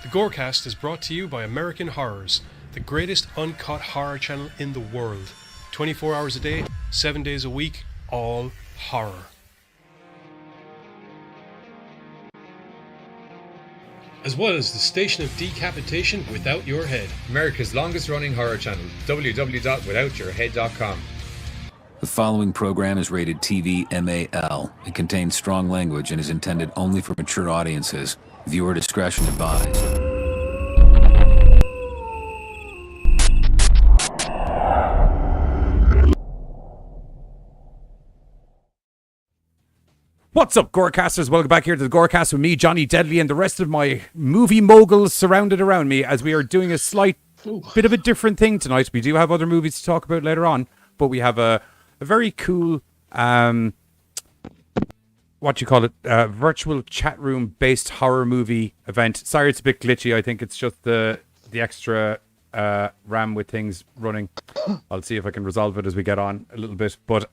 The GoreCast is brought to you by American Horrors, the greatest uncut horror channel in the world. 24 hours a day, 7 days a week, all horror. As well as the station of decapitation without your head. America's longest running horror channel, www.withoutyourhead.com. The following program is rated TV MAL. It contains strong language and is intended only for mature audiences. Viewer discretion advised. What's up, Gorecasters? Welcome back here to the Gorecast with me, Johnny Deadly, and the rest of my movie moguls surrounded around me as we are doing a slight bit of a different thing tonight. We do have other movies to talk about later on, but we have a very cool, virtual chat room based horror movie event. Sorry, it's a bit glitchy. I think it's just the extra RAM with things running. I'll see if I can resolve it as we get on a little bit. But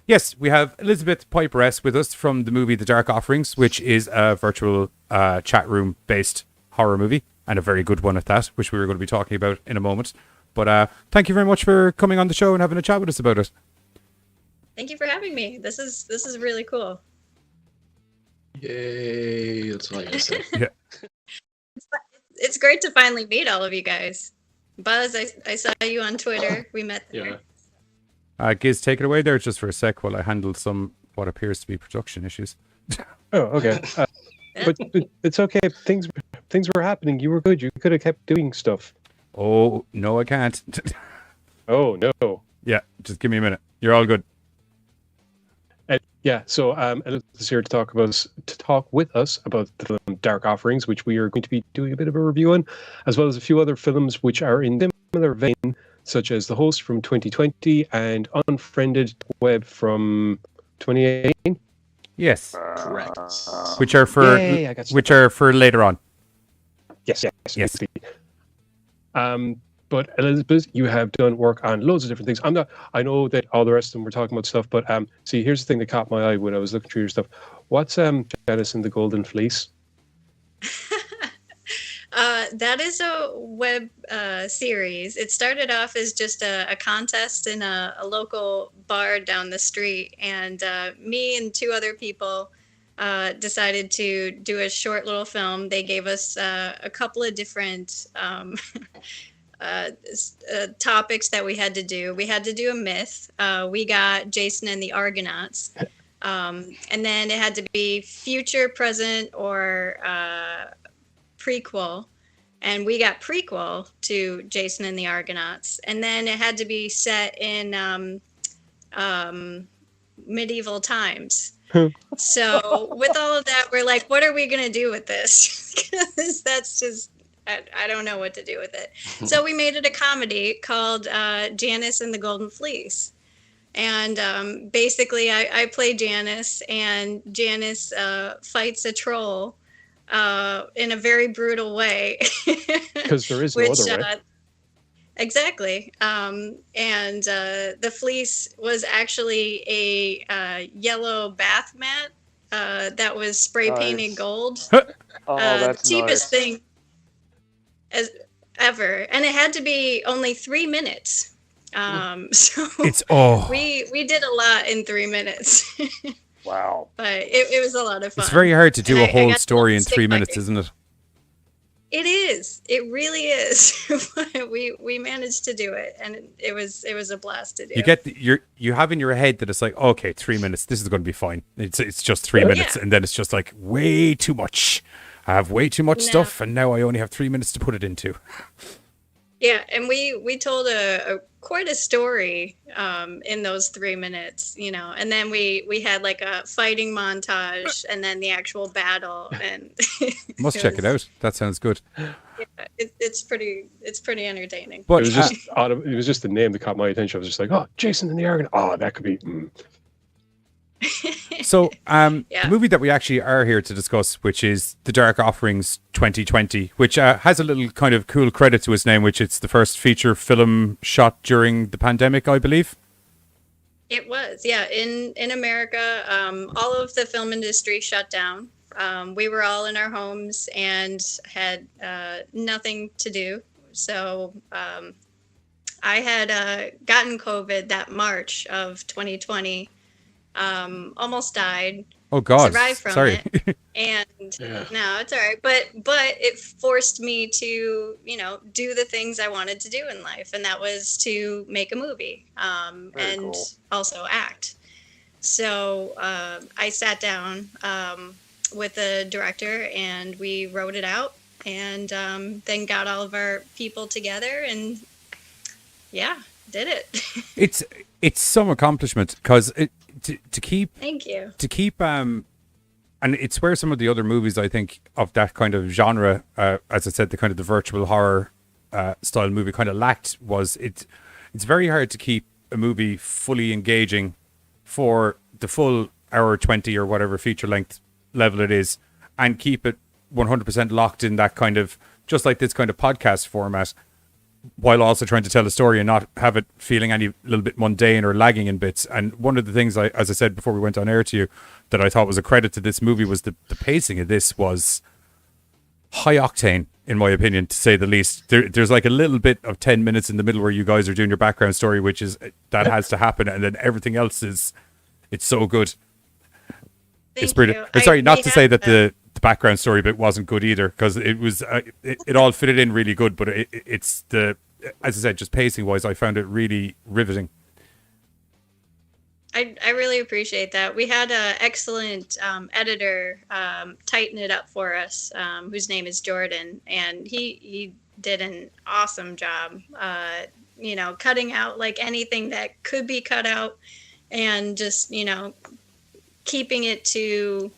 yes, we have Elizabeth Piperess with us from the movie The Dark Offerings, which is a virtual chat room based horror movie, and a very good one at that, which we were going to be talking about in a moment. But thank you very much for coming on the show and having a chat with us about it. Thank you for having me. This is really cool. Yay, that's all I gotta say. Yeah. It's great to finally meet all of you guys. Buzz, I saw you on Twitter. We met there. Yeah. Giz, take it away there just for a sec while I handle some what appears to be production issues. Oh, okay. But it's okay. Things were happening. You were good. You could have kept doing stuff. Oh, no, I can't. Oh, no. Yeah, just give me a minute. You're all good. So Elizabeth is here to talk with us about the film Dark Offerings, which we are going to be doing a bit of a review on, as well as a few other films which are in similar vein, such as The Host from 2020 and Unfriended Dark Web from 2018. Yes. Correct. Which are for later on. Yes. But Elizabeth, you have done work on loads of different things. I know that all the rest of them were talking about stuff, but see, here's the thing that caught my eye when I was looking through your stuff. What's Janus and the Golden Fleece? That is a web series. It started off as just a contest in a local bar down the street, and me and two other people decided to do a short little film. They gave us a couple of different topics that we had to do. We had to do a myth. We got Jason and the Argonauts. And then it had to be future, present, or prequel. And we got prequel to Jason and the Argonauts. And then it had to be set in medieval times. So with all of that, we're like, what are we going to do with this? Because that's just... I don't know what to do with it. So we made it a comedy called Janus and the Golden Fleece. And basically I play Janus, and Janus fights a troll in a very brutal way. Because there is no other way. Exactly. And the fleece was actually a yellow bath mat that was spray painted gold. That's cheapest nice. thing as ever, and it had to be only 3 minutes. So we did a lot in 3 minutes. Wow. But it was a lot of fun. It's very hard to do a whole story in 3 minutes, isn't it? It is. It really is. But we managed to do it, and it was a blast to do. You have in your head that it's like, okay, 3 minutes, this is going to be fine. It's just 3 minutes, and then it's just like way too much. I have way too much stuff, and now I only have 3 minutes to put it into. Yeah, and we told quite a story in those 3 minutes, and then we had like a fighting montage, and then the actual battle, and must check it out. That sounds good. Yeah, it's pretty entertaining. But it was just the name that caught my attention. I was just like, oh, Jason and the Argonauts. Oh, that could be. So, the movie that we actually are here to discuss, which is The Dark Offerings 2020, which has a little kind of cool credit to its name, which it's the first feature film shot during the pandemic, I believe. It was, yeah. In America, all of the film industry shut down we were all in our homes and had nothing to do. So I had gotten COVID that March of 2020, almost died. Oh God! Survived from Sorry. it. And no, it's all right. But it forced me to, do the things I wanted to do in life, and that was to make a movie and cool. also act. So I sat down with the director and we wrote it out, and then got all of our people together and did it. It's some accomplishment because to keep Thank you. and it's where some of the other movies I think of that kind of genre, as I said, the kind of the virtual horror style movie kind of lacked was it's very hard to keep a movie fully engaging for the full hour 20 or whatever feature length level it is, and keep it 100% locked in that kind of, just like this kind of podcast format, while also trying to tell a story and not have it feeling any little bit mundane or lagging in bits. And one of the things, as I said before we went on air to you, that I thought was a credit to this movie was the pacing of this was high octane, in my opinion, to say the least. There's like a little bit of 10 minutes in the middle where you guys are doing your background story, which is, that has to happen. And then everything else it's so good. It's brilliant. I'm sorry, not to say that the background story bit wasn't good either, because it was it all fitted in really good, but it's the, as I said, just pacing wise, I found it really riveting. I really appreciate that. We had an excellent editor tighten it up for us, whose name is Jordan, and he did an awesome job, cutting out like anything that could be cut out, and just, keeping it to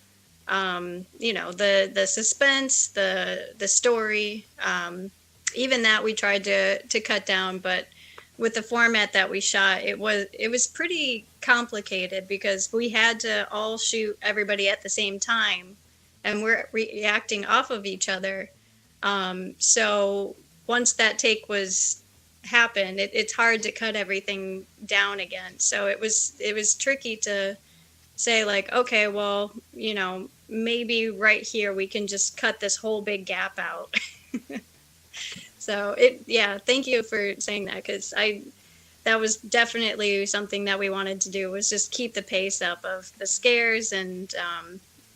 the suspense, the story, even that we tried to cut down. But with the format that we shot, it was pretty complicated because we had to all shoot everybody at the same time, and we're reacting off of each other. So once that take happened, it's hard to cut everything down again. So it was tricky to say, like, okay, well, maybe right here we can just cut this whole big gap out. So thank you for saying that, because that was definitely something that we wanted to do, was just keep the pace up of the scares and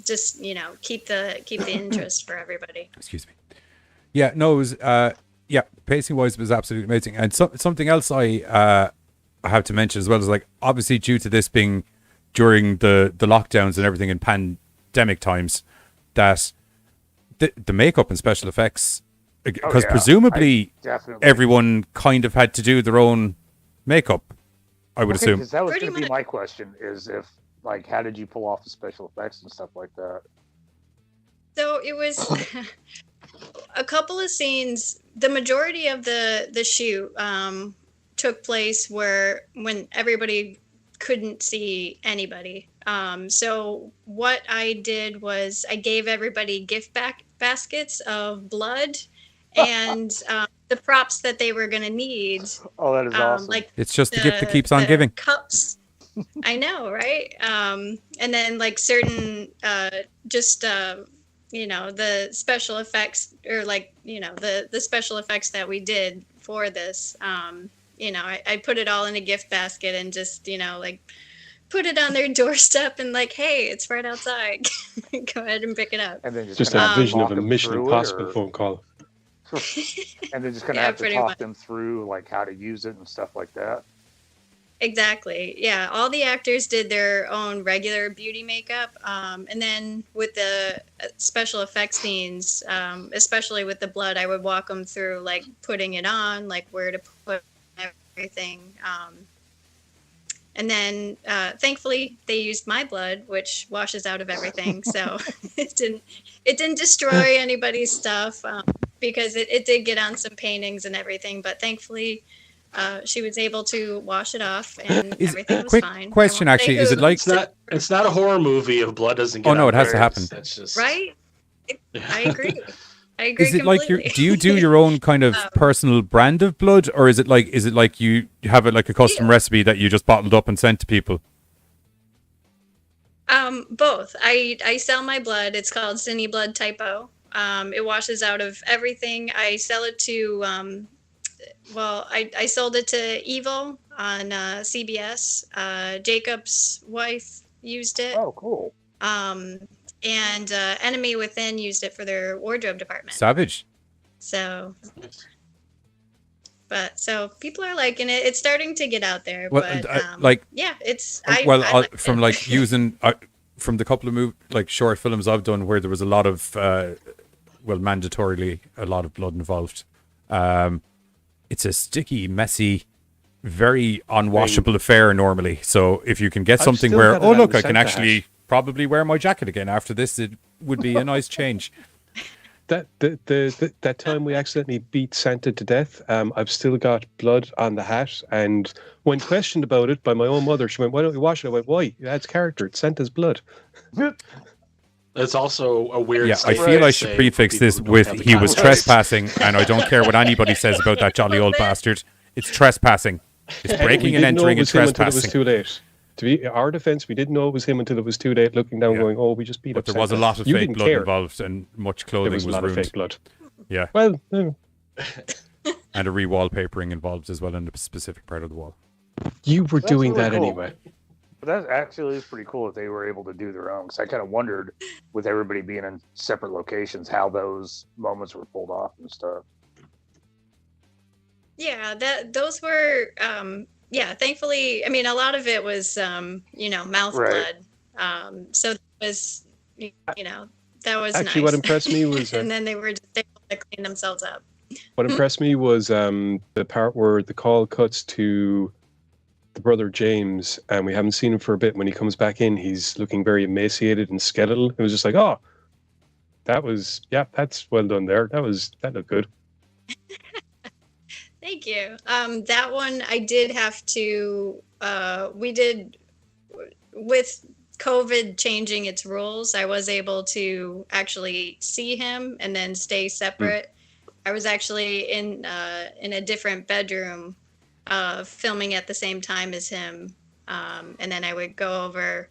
just keep the interest for everybody. Excuse me. Yeah, no, it was pacing wise it was absolutely amazing. And something else I have to mention as well is, like, obviously due to this being during the lockdowns and everything in pandemic times, that the makeup and special effects, because presumably everyone kind of had to do their own makeup, I would assume. Because that was Pretty going to be much. my question, is if, like, how did you pull off the special effects and stuff like that? So it was a couple of scenes. The majority of the shoot took place when everybody couldn't see anybody. So what I did was I gave everybody gift baskets of blood and the props that they were going to need. Oh, that is awesome. Like It's just the gift that keeps on giving. Cups. I know, right? And then like certain the special effects, or like, the special effects that we did for this, I put it all in a gift basket and just, put it on their doorstep and like, hey, it's right outside. Go ahead and pick it up. And then Just kinda a vision walk of a them Mission through it, Impossible or- phone call. And then just kind of Yeah, have to pretty talk much. them through, like, how to use it and stuff like that. Exactly. Yeah. All the actors did their own regular beauty makeup. And then with the special effects scenes, especially with the blood, I would walk them through like putting it on, like where to put everything. And then thankfully they used my blood, which washes out of everything. So it didn't destroy anybody's stuff, because it did get on some paintings and everything. But thankfully, she was able to wash it off, and everything was quick fine. question, I won't actually, say is it who, like It's not a horror movie if blood doesn't get Oh, no, out it has to there. happen. That's just right? I agree. I agree is it like completely. do you do your own kind of personal brand of blood, or is it like you have it like a custom recipe that you just bottled up and sent to people? Both. I sell my blood. It's called Cine Blood Typo. It washes out of everything. I sell it to, I sold it to Evil on CBS. Jacob's wife used it. Oh, cool. And Enemy Within used it for their wardrobe department. Savage. So people are liking it. It's starting to get out there. Well, but yeah, it's. From like using from the couple of short films I've done where there was a lot of mandatorily a lot of blood involved. It's a sticky, messy, very unwashable affair normally. So if you can get something where, oh look, I can actually probably wear my jacket again after this, it would be a nice change. That time we accidentally beat Santa to death, I've still got blood on the hat, and when questioned about it by my own mother, she went, "Why don't you wash it?" I went, "Why? It adds character. It's Santa's blood." It's also a weird. Yeah, I feel I should prefix this with he was trespassing, and I don't care what anybody says about that jolly old bastard. It's trespassing. It's breaking and entering and trespassing. It was too late. To be our defense, we didn't know it was him until it was too late. Looking down, going, "Oh, we just beat up." But there was a lot of fake blood involved, and much clothing was ruined. There was a lot of fake blood. Yeah. Well, and a re-wallpapering involved as well in a specific part of the wall. You were doing really that cool. anyway. But that actually is pretty cool that they were able to do their own. Because I kind of wondered, with everybody being in separate locations, how those moments were pulled off and stuff. Yeah, those were. Thankfully, I mean, a lot of it was, mouth blood. So that was, that was actually nice. What impressed me was, and then they were just able to clean themselves up. What impressed me was the part where the call cuts to the brother James, and we haven't seen him for a bit. When he comes back in, he's looking very emaciated and skeletal. It was just like, oh, that's well done there. That looked good. Thank you. That one I did have to. We did with COVID changing its rules. I was able to actually see him and then stay separate. I was actually in a different bedroom, filming at the same time as him, and then I would go over,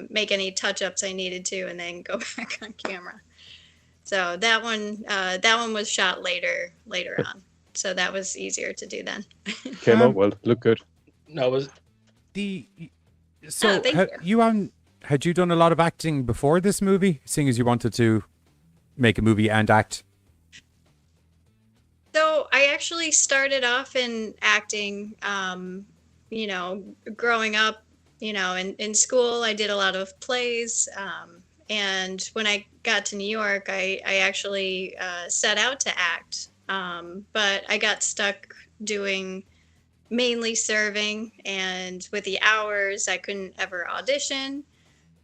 make any touch-ups I needed to, and then go back on camera. So that one was shot later on. So that was easier to do then. Came out well. Looked good. No, was so had you done a lot of acting before this movie, seeing as you wanted to make a movie and act? So I actually started off in acting, growing up, in school, I did a lot of plays. And when I got to New York, I actually set out to act. But I got stuck doing mainly serving, and with the hours, I couldn't ever audition.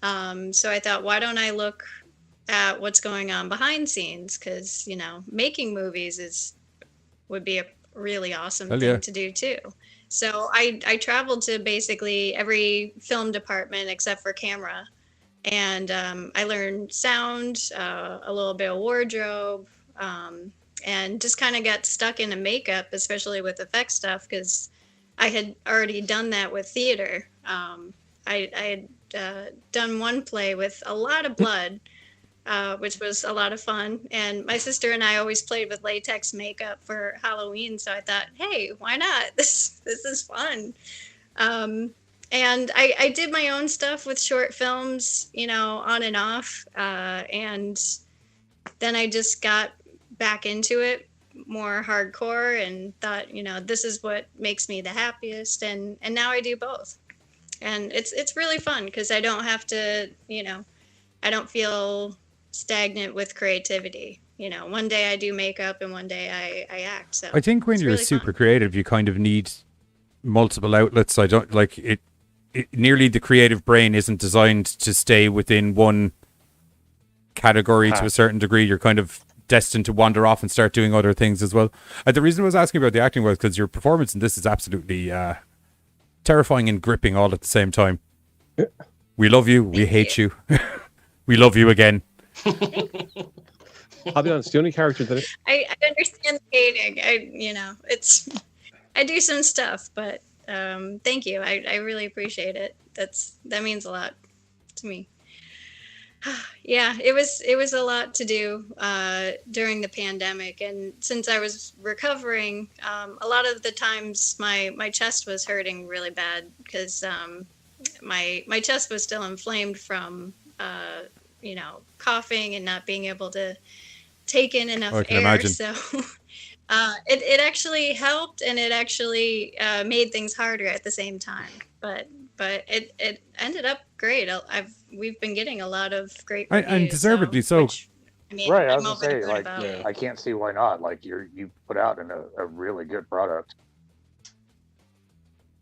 So I thought, why don't I look at what's going on behind scenes? Because, making movies would be a really awesome thing to do too. So I traveled to basically every film department except for camera. And I learned sound, a little bit of wardrobe, and just kind of got stuck into makeup, especially with effects stuff, because I had already done that with theater. I had done one play with a lot of blood, which was a lot of fun. And my sister and I always played with latex makeup for Halloween, so I thought, hey, why not? This is fun. And I did my own stuff with short films, on and off. And then I just got back into it more hardcore and thought, this is what makes me the happiest. And now I do both. And it's really fun because I don't have to, I don't feel stagnant with creativity. One day I do makeup and one day I act. So I think when you're really super creative, you kind of need multiple outlets. I don't like it. Nearly the creative brain isn't designed to stay within one category to a certain degree. You're kind of destined to wander off and start doing other things as well. The reason I was asking about the acting was because your performance in this is absolutely terrifying and gripping all at the same time. We love you. We hate you. We love you again. I'll be honest. The only character that I understand the hating. I do some stuff, but thank you. I really appreciate it. That means a lot. to me. Yeah, it was a lot to do during the pandemic, and since I was recovering, a lot of the times my chest was hurting really bad because my chest was still inflamed from coughing and not being able to take in enough I can air. imagine. So it actually helped, and it actually made things harder at the same time. But it ended up great. We've been getting a lot of great reviews, And deservedly so. which, I mean, Right, I I'm was gonna over say, good like, about. Yeah. I can't see why not. Like, you put out a really good product.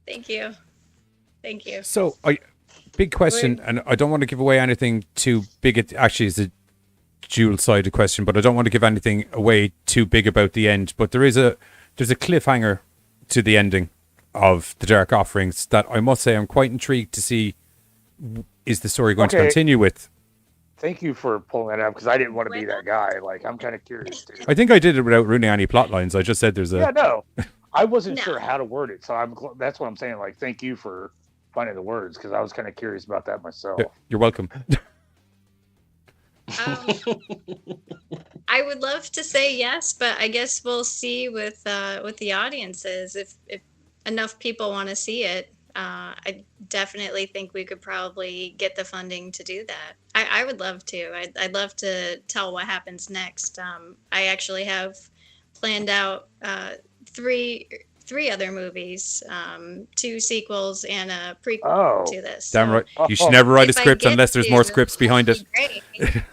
Thank you. So, big question, and I don't want to give away anything too big. It actually is a dual-sided question, but I don't want to give anything away too big about the end. But there's a cliffhanger to the ending of the Dark Offerings that I must say I'm quite intrigued to see. Is the story going to Okay. continue with? Thank you for pulling that up because I didn't want to be that guy. Like, I'm kind of curious too. I think I did it without ruining any plot lines. I just said there's a. Yeah, no, I wasn't No. sure how to word it, so that's what I'm saying. Like, thank you for finding the words because I was kind of curious about that myself. Yeah, you're welcome. I would love to say yes, but I guess we'll see with the audiences if enough people want to see it. I definitely think we could probably get the funding to do that. I would love to. I'd love to tell what happens next. I actually have planned out three other movies, 2 sequels and a prequel to this. Damn So right. You should never write a if I script get unless there's to, more scripts behind it. that'd be great.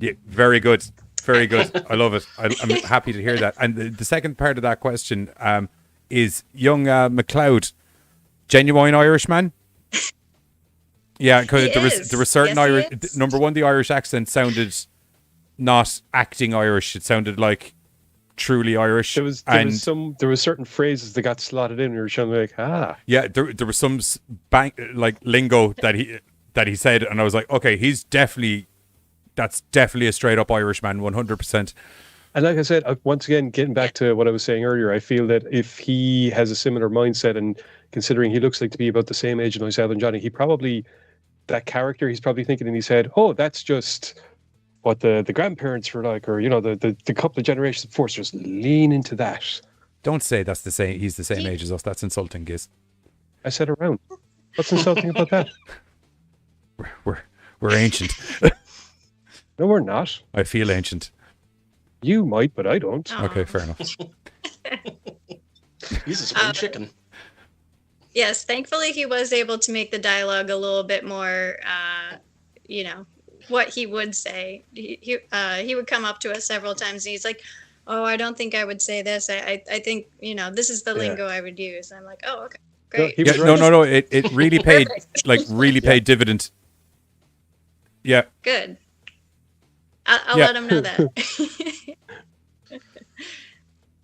Yeah, very good. Very good. I love it. I'm happy to hear that. And the second part of that question is young McLeod, genuine Irishman? Yeah, because there were certain Yes, he Irish. is. Number one, the Irish accent sounded not acting Irish. It sounded like truly Irish. There was certain phrases that got slotted in. We were trying to Yeah, there was some lingo that he said, and I was like, okay, that's definitely a straight up Irishman, 100%. And like I said, once again, getting back to what I was saying earlier, I feel that if he has a similar mindset, and considering he looks like to be about the same age as myself and Johnny, he's probably thinking in his head, oh, that's just what the grandparents were like, or the couple of generations before. So just lean into that. Don't say that's the same. He's the same age as us. That's insulting, Giz. I said around. What's insulting about that? We're ancient. No, we're not. I feel ancient. You might, but I don't. Okay, fair enough. He's a spring chicken. Yes, thankfully he was able to make the dialogue a little bit more, what he would say. He would come up to us several times and he's like, oh, I don't think I would say this. I think, this is the lingo I would use. I'm like, oh, okay, great. No, It really paid, paid dividend. Yeah. Good. I'll let him know that.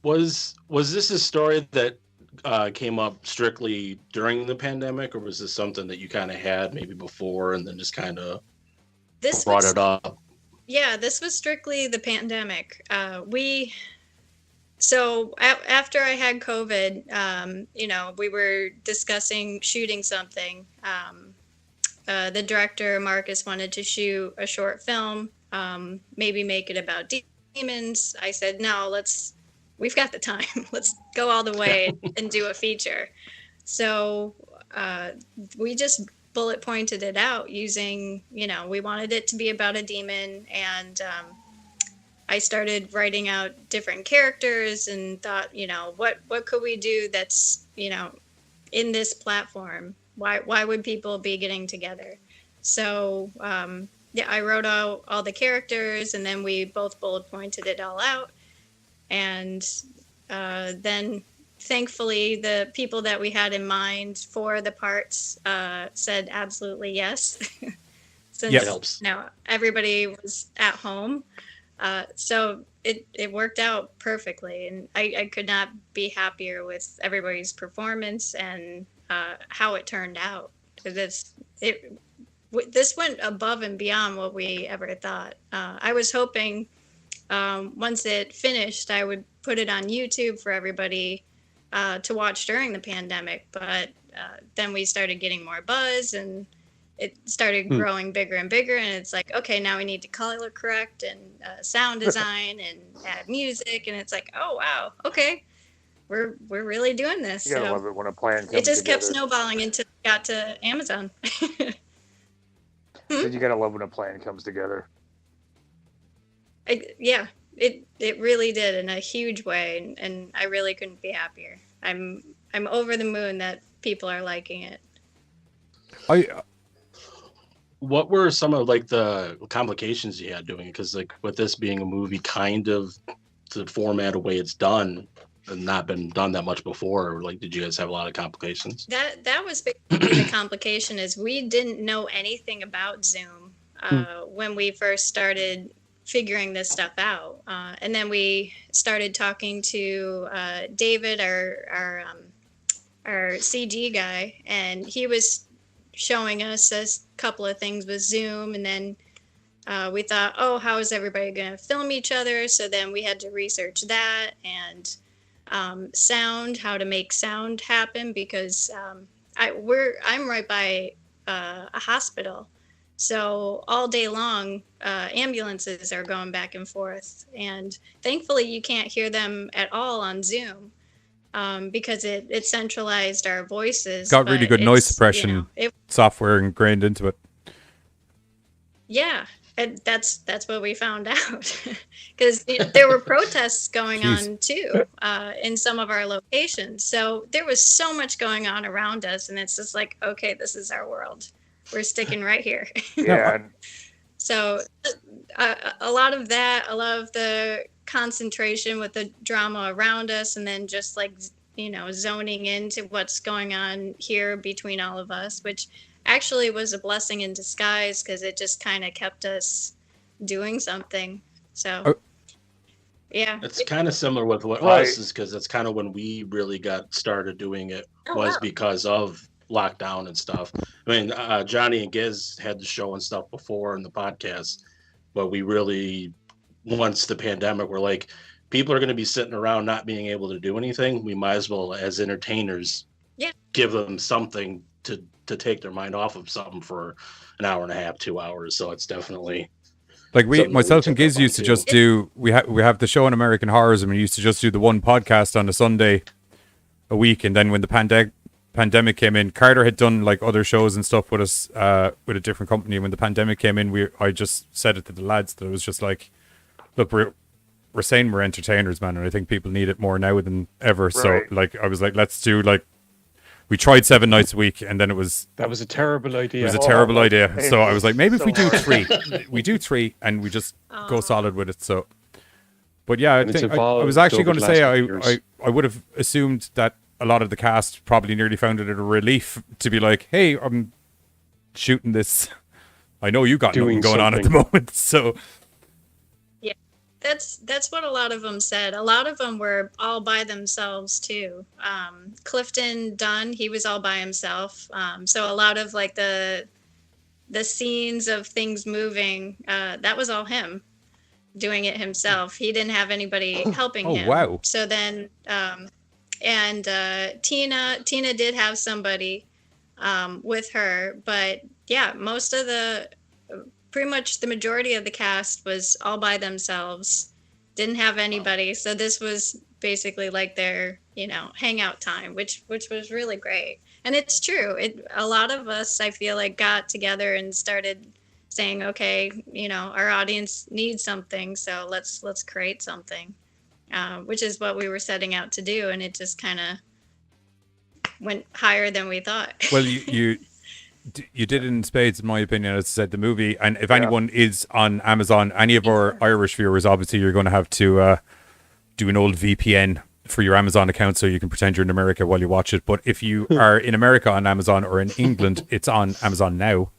Was this a story that came up strictly during the pandemic, or was this something that you kind of had maybe before and then just kind of brought it up? Yeah, this was strictly the pandemic. After I had COVID, we were discussing shooting something. The director, Marcus, wanted to shoot a short film, maybe make it about demons. I said, no, we've got the time. Let's go all the way and do a feature. So we just bullet pointed it out using, we wanted it to be about a demon. And I started writing out different characters and thought, what could we do that's, in this platform? Why would people be getting together? So, I wrote out all the characters, and then we both bullet pointed it all out. And then, thankfully, the people that we had in mind for the parts said absolutely yes. Since It helps. Everybody was at home. So it worked out perfectly. And I could not be happier with everybody's performance and how it turned out. This went above and beyond what we ever thought. I was hoping once it finished, I would put it on YouTube for everybody to watch during the pandemic. But then we started getting more buzz, and it started growing bigger and bigger. And it's like, okay, now we need to color correct and sound design and add music. And it's like, oh wow, okay, we're really doing this. You gotta So love it when a plan comes it just kept together. snowballing until it got to Amazon. So you gotta love when a plan comes together. Yeah, it really did in a huge way, and I really couldn't be happier. I'm over the moon that people are liking it. What were some of like the complications you had doing it? Because like with this being a movie, kind of the format of way it's done and not been done that much before, like did you guys have a lot of complications? That was basically the complication, is we didn't know anything about Zoom when we first started figuring this stuff out, and then we started talking to David, our CG guy, and he was showing us a couple of things with Zoom, and then we thought, oh, how is everybody going to film each other? So then we had to research that, and sound, how to make sound happen, because I'm right by a hospital, so all day long ambulances are going back and forth, and thankfully you can't hear them at all on Zoom. Because it centralized our voices. Got really good noise suppression software ingrained into it. Yeah, and that's what we found out. Because there were protests going on too in some of our locations. So there was so much going on around us, and it's just like, okay, this is our world. We're sticking right here. Yeah. So a lot of that, a lot of the concentration with the drama around us, and then just like, zoning into what's going on here between all of us, which actually was a blessing in disguise, because it just kind of kept us doing something. So yeah, it's kind of similar with what us is, because that's kind of when we really got started doing it, because of lockdown and stuff. I mean, Johnny and Giz had the show and stuff before in the podcast, but we really, once the pandemic, we're like, people are going to be sitting around not being able to do anything. We might as well, as entertainers, give them something to take their mind off of something for an hour and a half, 2 hours. So it's definitely like myself and Giz used to just do. We have the show on American Horrors, and we used to just do the one podcast on a Sunday a week. And then when the pandemic came in, Carter had done like other shows and stuff with us with a different company. When the pandemic came in, I just said it to the lads that it was just like, look, we're saying we're entertainers, man, and I think people need it more now than ever. Right. So like I was like, let's do like, we tried 7 nights a week, and then that was a terrible idea. It was a terrible idea. So I was like, maybe if we do 3, we do 3 and we just go solid with it. So, but yeah, I think I was actually going to say I would have assumed that a lot of the cast probably nearly found it a relief to be like, hey, I'm shooting this. I know you got nothing going on at the moment, so. Yeah, that's what a lot of them said. A lot of them were all by themselves too. Clifton Dunn, he was all by himself. So a lot of like the scenes of things moving, that was all him doing it himself. He didn't have anybody helping him. Wow. So then, and Tina did have somebody with her, but yeah, pretty much the majority of the cast was all by themselves, didn't have anybody. So this was basically like their, hangout time, which was really great. And it's true. A lot of us, I feel like, got together and started saying, okay, our audience needs something, so let's create something, which is what we were setting out to do. And it just kind of went higher than we thought. Well, you did it in spades, in my opinion. As I said, the movie, and if anyone is on Amazon, any of our Irish viewers, obviously you're going to have to do an old VPN for your Amazon account so you can pretend you're in America while you watch it. But if you are in America on Amazon, or in England, it's on Amazon now.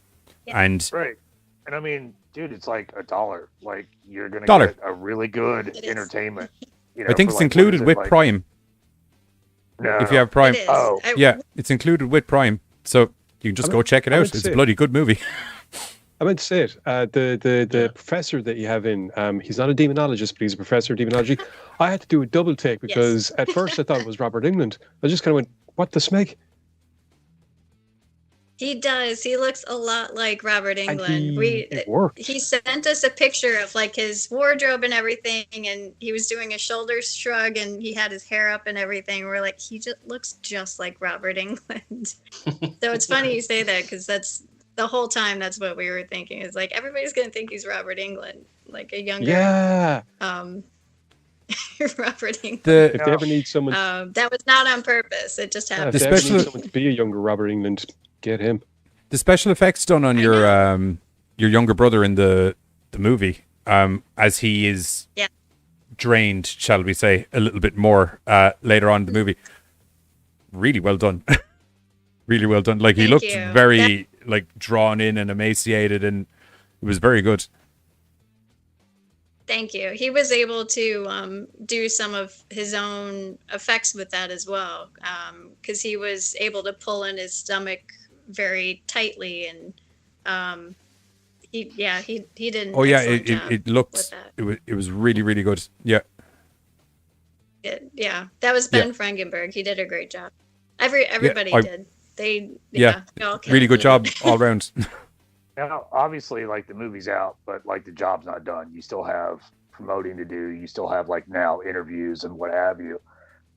Yeah. And right. And I mean, dude, it's like $1. Like, you're going to get a really good entertainment. I think it's included with Prime. No. If you have Prime. Oh. Yeah, it's included with Prime. So you can just go check it out. It's a bloody good movie. I meant to say it. The professor that you have in, he's not a demonologist, but he's a professor of demonology. I had to do a double take because at first I thought it was Robert England. I just kind of went, what the smeg? He does. He looks a lot like Robert Englund. it worked. He sent us a picture of like his wardrobe and everything, and he was doing a shoulder shrug, and he had his hair up and everything. We're like, he just looks just like Robert Englund. So it's funny you say that, because that's the whole time. That's what we were thinking. Is like everybody's gonna think he's Robert Englund, like a younger. Yeah. Robert Englund. If they ever need someone, that was not on purpose. It just happened. if they ever need someone to be a younger Robert Englund, get him. The special effects done on your younger brother in the movie, as he is drained, shall we say, a little bit more later on in the movie. Really well done. Really well done. Like, he looked very like drawn in and emaciated, and it was very good. Thank you. He was able to do some of his own effects with that as well, because he was able to pull in his stomach very tightly, and he did. Oh yeah, it looked. It was really, really good. Yeah. That was Ben Frankenberg. He did a great job. Everybody did. They really good job all around. Now, obviously, like, the movie's out, but like the job's not done. You still have promoting to do. You still have like now interviews and what have you.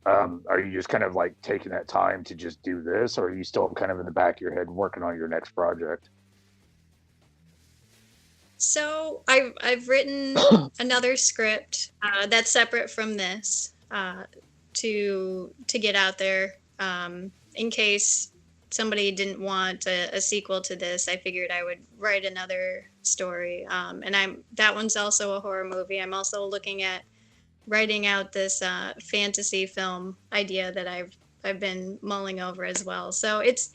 Are you just kind of like taking that time to just do this, or are you still kind of in the back of your head working on your next project? So I've written another script that's separate from this to get out there in case somebody didn't want a sequel to this. I figured I would write another story, and that one's also a horror movie. I'm also looking at writing out this fantasy film idea that I've been mulling over as well. So it's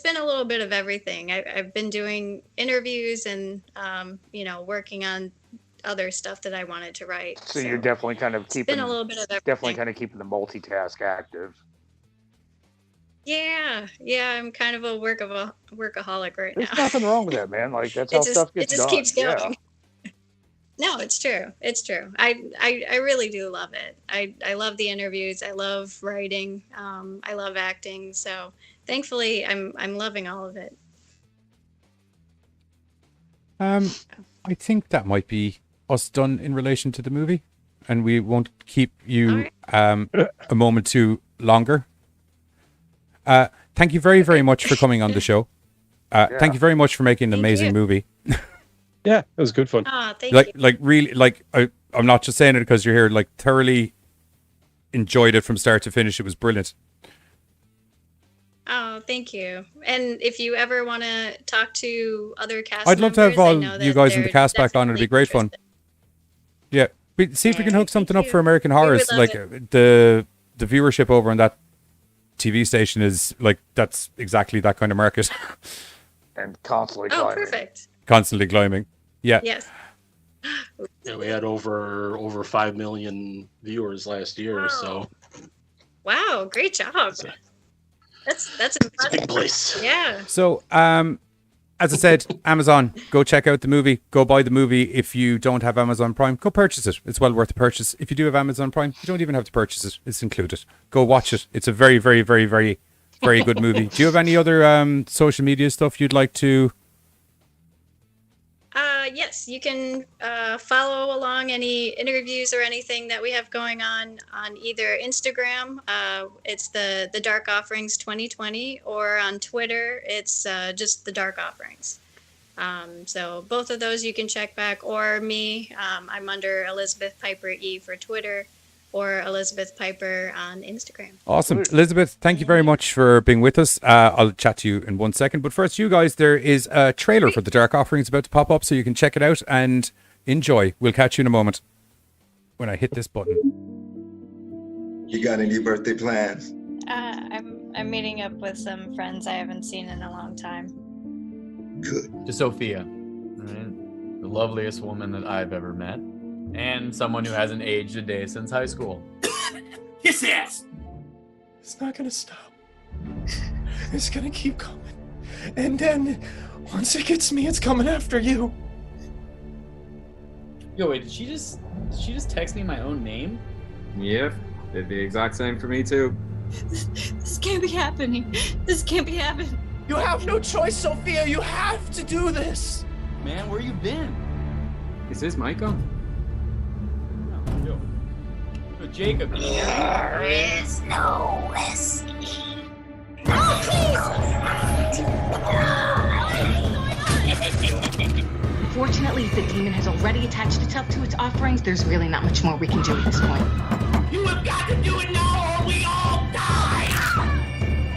been a little bit of everything. I've been doing interviews and working on other stuff that I wanted to write. So you're definitely kind of keeping a little bit of everything. Definitely kind of keeping the multitask active. Yeah, I'm kind of a workaholic right now. There's nothing wrong with that, man. Like, that's how stuff gets done. It just keeps going. Yeah. No, it's true. It's true. I really do love it. I love the interviews. I love writing. I love acting. So thankfully, I'm loving all of it. I think that might be us done in relation to the movie, and we won't keep you a moment too longer. Thank you very, very much for coming on the show. Thank you very much for making an amazing movie. Yeah, it was good fun. Oh, thank you. Like really, like I'm not just saying it because you're here. Like, thoroughly enjoyed it from start to finish. It was brilliant. Oh, thank you. And if you ever want to talk to other cast I'd love to have members, all you guys in the cast back on. It'd be great fun. Yeah, see if we can hook something up for American Horrors. Like, the viewership over on that TV station is like, that's exactly that kind of market. And constantly climbing. Perfect. Constantly climbing. Yeah. Yes. Yeah, we had over 5 million viewers last year. Wow. So. Wow, great job. That's impressive. It's a big place. Yeah. So, as I said, Amazon, go check out the movie. Go buy the movie. If you don't have Amazon Prime, go purchase it. It's well worth the purchase. If you do have Amazon Prime, you don't even have to purchase it. It's included. Go watch it. It's a very, very, very, very, very good movie. Do you have any other social media stuff you'd like to? Yes, you can follow along any interviews or anything that we have going on either Instagram, it's the Dark Offerings 2020, or on Twitter, it's just the Dark Offerings. So both of those you can check back, or me, I'm under Elizabeth Piper E for Twitter, or Elizabeth Piper on Instagram. Awesome. Elizabeth, thank you very much for being with us. I'll chat to you in 1 second. But first, you guys, there is a trailer for the Dark Offerings about to pop up, so you can check it out and enjoy. We'll catch you in a moment when I hit this button. You got any birthday plans? I'm meeting up with some friends I haven't seen in a long time. Good. To Sophia, right? The loveliest woman that I've ever met. And someone who hasn't aged a day since high school. His ass! It's not gonna stop. It's gonna keep coming. And then, once it gets me, it's coming after you. Yo, wait, did she just text me my own name? Yep, did the exact same for me too. This can't be happening. This can't be happening. You have no choice, Sophia. You have to do this. Man, where you been? Is this Michael? No. Yo, Jacob. There is no whiskey. Fortunately, if the demon has already attached itself to its offerings, there's really not much more we can do at this point. You have got to do it now or we all die!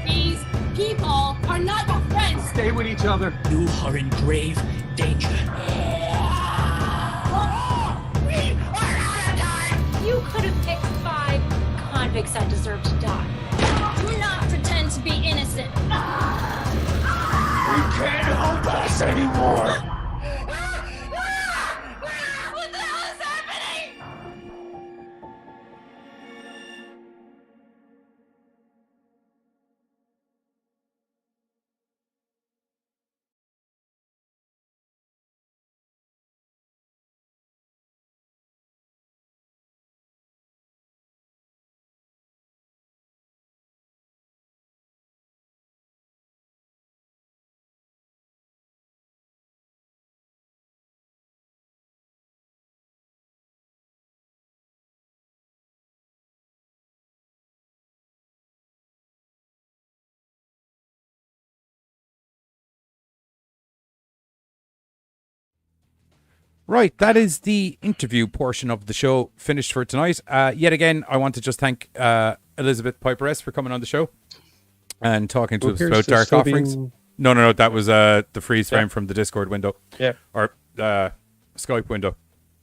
These people are not your friends! Stay with each other. You are in grave danger. You could have picked 5 convicts that deserve to die. Do not pretend to be innocent. We can't help us anymore. What the hell is happening? Right, that is the interview portion of the show finished for tonight. Yet again, I want to just thank Elizabeth Piper-S for coming on the show and talking to us about Dark Offerings. No, that was the freeze frame from the Discord window. Yeah. Or Skype window.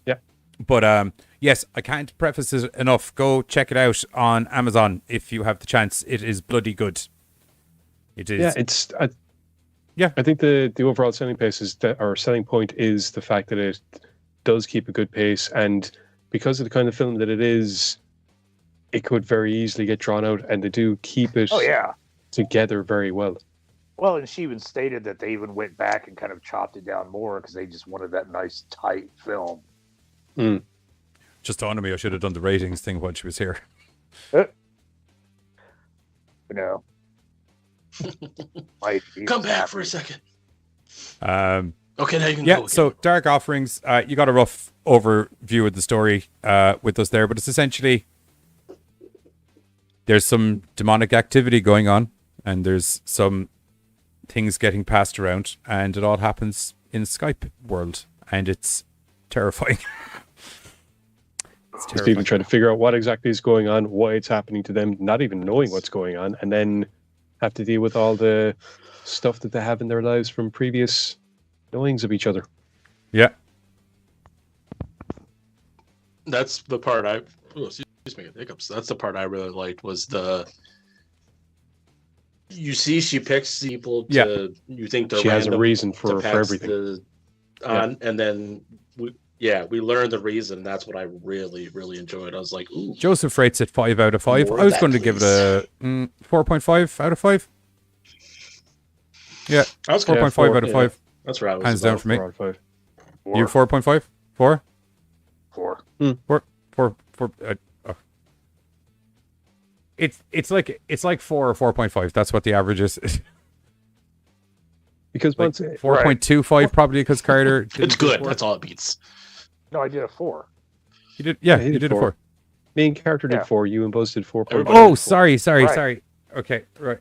Yeah. But yes, I can't preface it enough. Go check it out on Amazon if you have the chance. It is bloody good. It is. Yeah, I think the overall selling point is the fact that it does keep a good pace, and because of the kind of film that it is, it could very easily get drawn out, and they do keep it together very well. Well, and she even stated that they even went back and kind of chopped it down more because they just wanted that nice tight film. Just dawned on me, I should have done the ratings thing when she was here. No. Come back for a second. Okay, now you can go. So Dark Offerings, you got a rough overview of the story with us there, but it's essentially there's some demonic activity going on, and there's some things getting passed around, and it all happens in Skype world, and it's terrifying. Just people trying to figure out what exactly is going on, why it's happening to them, not even knowing what's going on, and then have to deal with all the stuff that they have in their lives from previous knowings of each other. Yeah. That's the part excuse me, hiccups. That's the part I really liked was you see she picks people to you think they're she has a reason for everything. And then we learned the reason. That's what I really, really enjoyed. I was like, ooh. Joseph rates it 5 out of 5. I was going to give it a 4.5 out of 5. Yeah, I was 4.5 out of 5. That's right. Hands down for me. 4 out of 5. You 4.5? 4? 4. 4. It's like 4 or 4.5. That's what the average is. Because like 4.25 probably because Carter. It's good. That's all it beats. No, I did a 4. You did, yeah. You did a 4. Me and Carter did 4. You and Buzz did 4.5. Oh, sorry. Okay, right.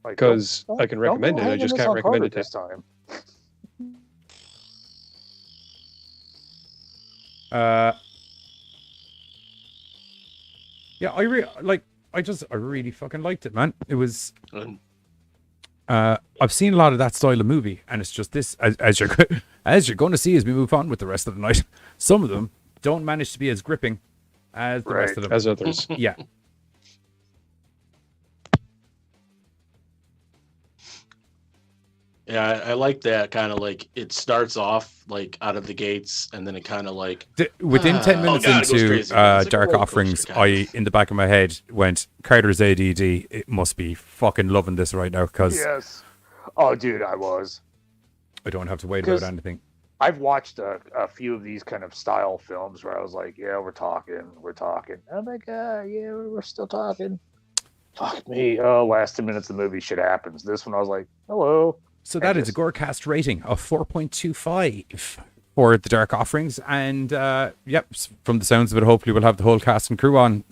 Because I can recommend it. I just can't recommend it this time. Yeah, I really fucking liked it, man. It was. I've seen a lot of that style of movie, and it's just this, as you're going to see as we move on with the rest of the night. Some of them don't manage to be as gripping as the rest of them. As others. Yeah. Yeah, I like that kind of like it starts off like out of the gates, and then it kind of like within 10 minutes into Dark Offerings, I in the back of my head went, Carter's ADD. It must be fucking loving this right now because yes, oh dude, I was. I don't have to wait about anything. I've watched a few of these kind of style films where I was like, yeah, we're talking. Oh my god, yeah, we're still talking. Fuck me. Oh, last 2 minutes of the movie shit happens. This one I was like, hello. So that is a GoreCast rating of 4.25 for the Dark Offerings. And yep, from the sounds of it, hopefully we'll have the whole cast and crew on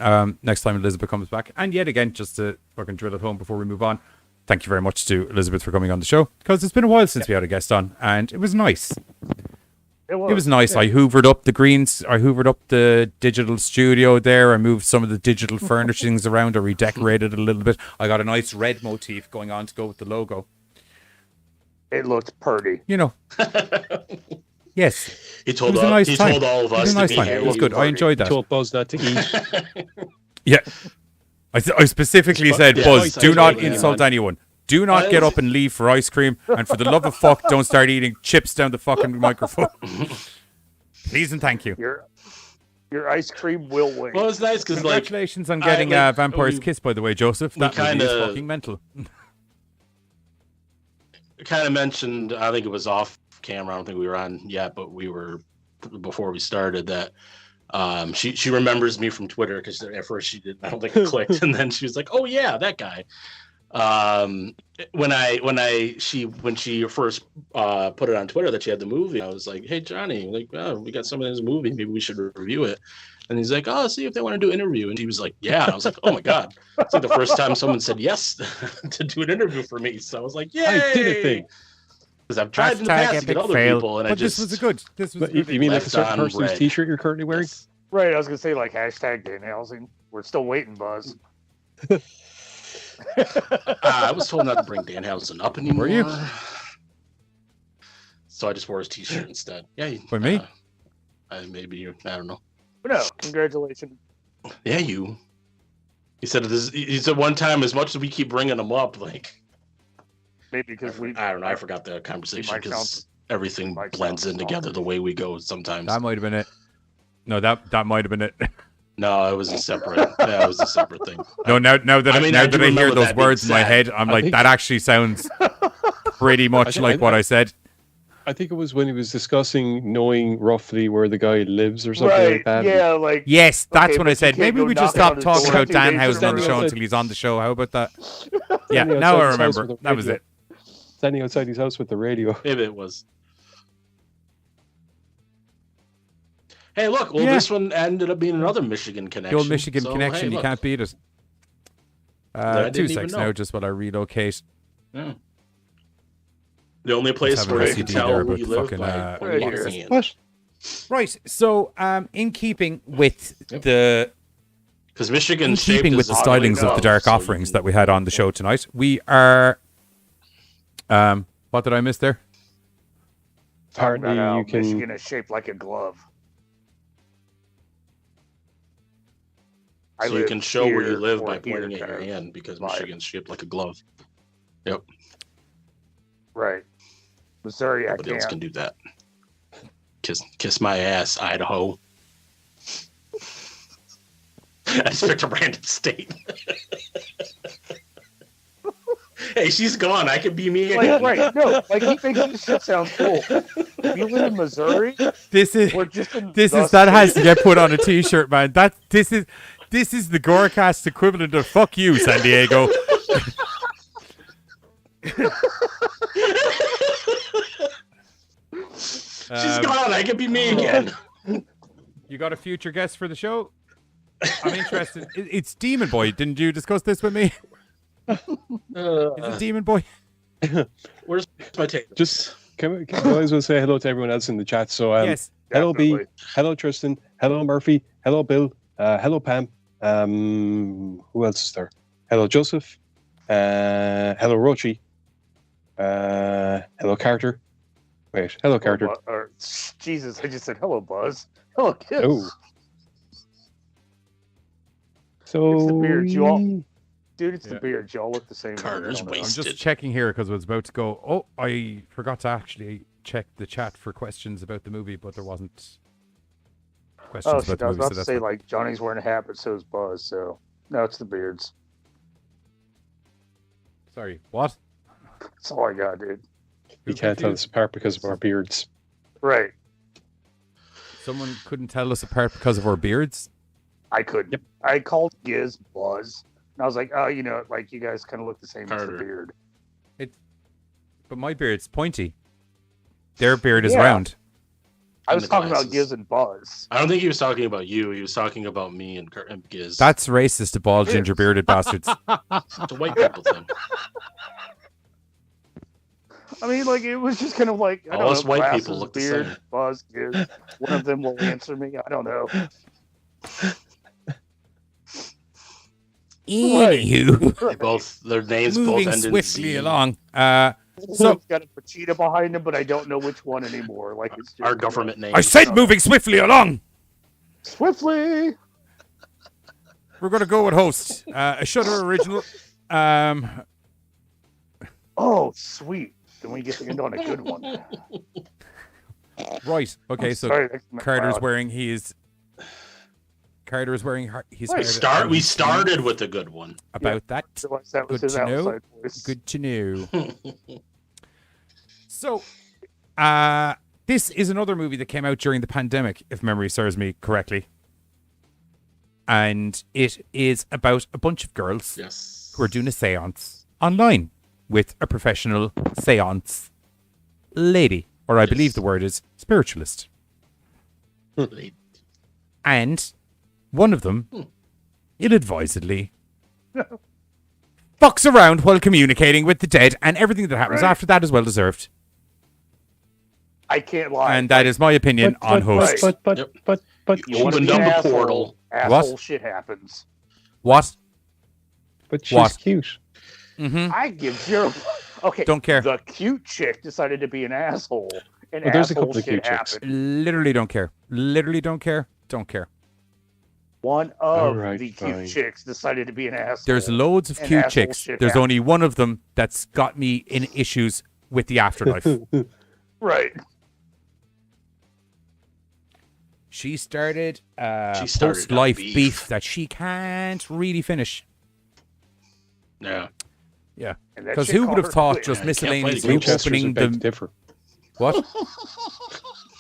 next time Elizabeth comes back. And yet again, just to fucking drill it home before we move on, thank you very much to Elizabeth for coming on the show, because it's been a while since we had a guest on, and it was nice. It was nice. Yeah. I hoovered up the greens. I hoovered up the digital studio there. I moved some of the digital furnishings around. I redecorated it a little bit. I got a nice red motif going on to go with the logo. It looked pretty. You know. Yes. He told all of us. It was a nice time. It was good. I enjoyed that. He told Buzz not to eat. Yeah. I specifically said, Buzz, do not insult anyone. Do not get up and leave for ice cream. And for the love of fuck, don't start eating chips down the fucking microphone. Please and thank you. Your ice cream will win. Well, it's nice because congratulations on getting Vampire's Kiss, by the way, Joseph. That movie is fucking mental. Kind of mentioned, I think it was off camera. I don't think we were on yet, but we were before we started that. She remembers me from Twitter because at first she didn't. I don't think it clicked, and then she was like, "Oh yeah, that guy." When she first put it on Twitter that she had the movie, I was like, "Hey Johnny, like, oh, we got some of this movie. Maybe we should review it." And he's like, "Oh, see if they want to do an interview." And he was like, "Yeah." And I was like, "Oh my god!" It's like the first time someone said yes to do an interview for me. So I was like, "Yay!" I did a thing. Because I've tried in the past to get other people, and but this was a good. This was. You mean like a certain person's T-shirt you're currently wearing? Yes. Right. I was gonna say like hashtag Danhausen. We're still waiting, Buzz. I was told not to bring Danhausen up anymore. Were you? So I just wore his T-shirt instead. Yeah. For me? Maybe you. I don't know. But no, congratulations. Yeah, you. He said this. He said one time, as much as we keep bringing him up, like maybe because I don't know. I forgot the conversation because everything blends in together the way we go sometimes. That might have been it. No, that might have been it. No, it was a separate. Yeah, it was a separate thing. No, now that I hear those words in my head, I'm like, that actually sounds pretty much like what I said. I think it was when he was discussing knowing roughly where the guy lives or something like that. Yeah, like yes, that's when I said maybe we just stop talking about Danhausen on the show until he's on the show. How about that? Yeah, now I remember. That was it. Standing outside his house with the radio. Maybe it was. Hey, look! Well, this one ended up being another Michigan connection. The old Michigan connection, you can't beat it. 2 seconds now, just while I relocate. Yeah. The only place where I can tell where you live by what? Right. So, in keeping with the, because Michigan, in keeping with the stylings of the Dark Offerings that we had on the show tonight, we are. What did I miss there? Apparently, you can. Michigan is shaped like a glove. So you can show where you live by pointing at your hand because Michigan's shaped like a glove. Yep. Right. Missouri, nobody else can do that. Kiss my ass, Idaho. I just picked a random state. Hey, she's gone. I could be me again. Right. No, like he thinks this shit sounds cool. You live in Missouri? This is that has to get put on a T-shirt, man. This is the GoreCast equivalent of "fuck you, San Diego." She's gone. I could be me again. You got a future guest for the show? I'm interested. It's Demon Boy. Didn't you discuss this with me? Is it Demon Boy? Where's my tape? Just can I as well say hello to everyone else in the chat? So yes, hello B, hello Tristan, hello Murphy, hello Bill, hello Pam. Who else is there? Hello Joseph, hello Rochi, hello Carter. Wait, hello Carter. Jesus, I just said hello Buzz. Hello Kiss. Oh. So it's the beard, you all. Dude, it's the beard. Y'all look the same. Carter's wasted. I'm just checking here because I was about to go. Oh, I forgot to actually check the chat for questions about the movie, but there wasn't questions about the movie. I was about to say, like, Johnny's wearing a hat, but so is Buzz. So, no, it's the beards. Sorry, what? That's all I got, dude. You can't tell us apart because of our beards. Right. Someone couldn't tell us apart because of our beards? I couldn't. Yep. I called Giz Buzz. And I was like, oh, you know, like you guys kind of look the same as the Carter. beard. But my beard's pointy. Their beard is Yeah. round. I And was the talking about glasses. Giz and Buzz. I don't think he was talking about you. He was talking about me and Giz. That's racist to bald, It ginger is. bearded bastards. It's a white people thing. I mean, like it was just kind of like I All don't us know, white glasses, people look the beard, same. Buzz, Giz. One of them will answer me. I don't know. Anywho, Their names both moving end in swiftly Z. along. So So it's got a Pachita behind him, but I don't know which one anymore. Like it's just Our government name. I said moving swiftly along. Swiftly. We're gonna go with host. A Shudder original. Oh, sweet. Then we get to end on a good one. Right. Okay. I'm So sorry, that's my Carter's crowd. wearing his. Carter is wearing his. We started with a good one. About that. Realized that was Good his to know. outside voice. Good to know. So, this is another movie that came out during the pandemic, if memory serves me correctly. And it is about a bunch of girls who are doing a seance online with a professional seance lady, or I believe the word is spiritualist. And one of them, ill-advisedly, fucks around while communicating with the dead, and everything that happens Right. after that is well deserved. I can't lie. And that is my opinion on host. But You wanna opened be an up a asshole, portal. Asshole What? shit happens. What? But she's What? cute. Mm-hmm. I give zero. Okay. Don't care. The cute chick decided to be an asshole. And Well, there's a asshole couple of shit cute chicks. happened. Literally don't care. Literally don't care. Don't care. One of Alright, the fine. cute chicks decided to be an asshole. There's loads of and cute asshole chicks. shit There's happened. only one of them that's got me in issues with the afterlife. Right. She started started post-life that beef. beef that she can't really finish. Yeah. Yeah. And that Because chick who called would have her thought quit. just Yeah, I can't play the miscellaneously game. opening beg to the... differ. What?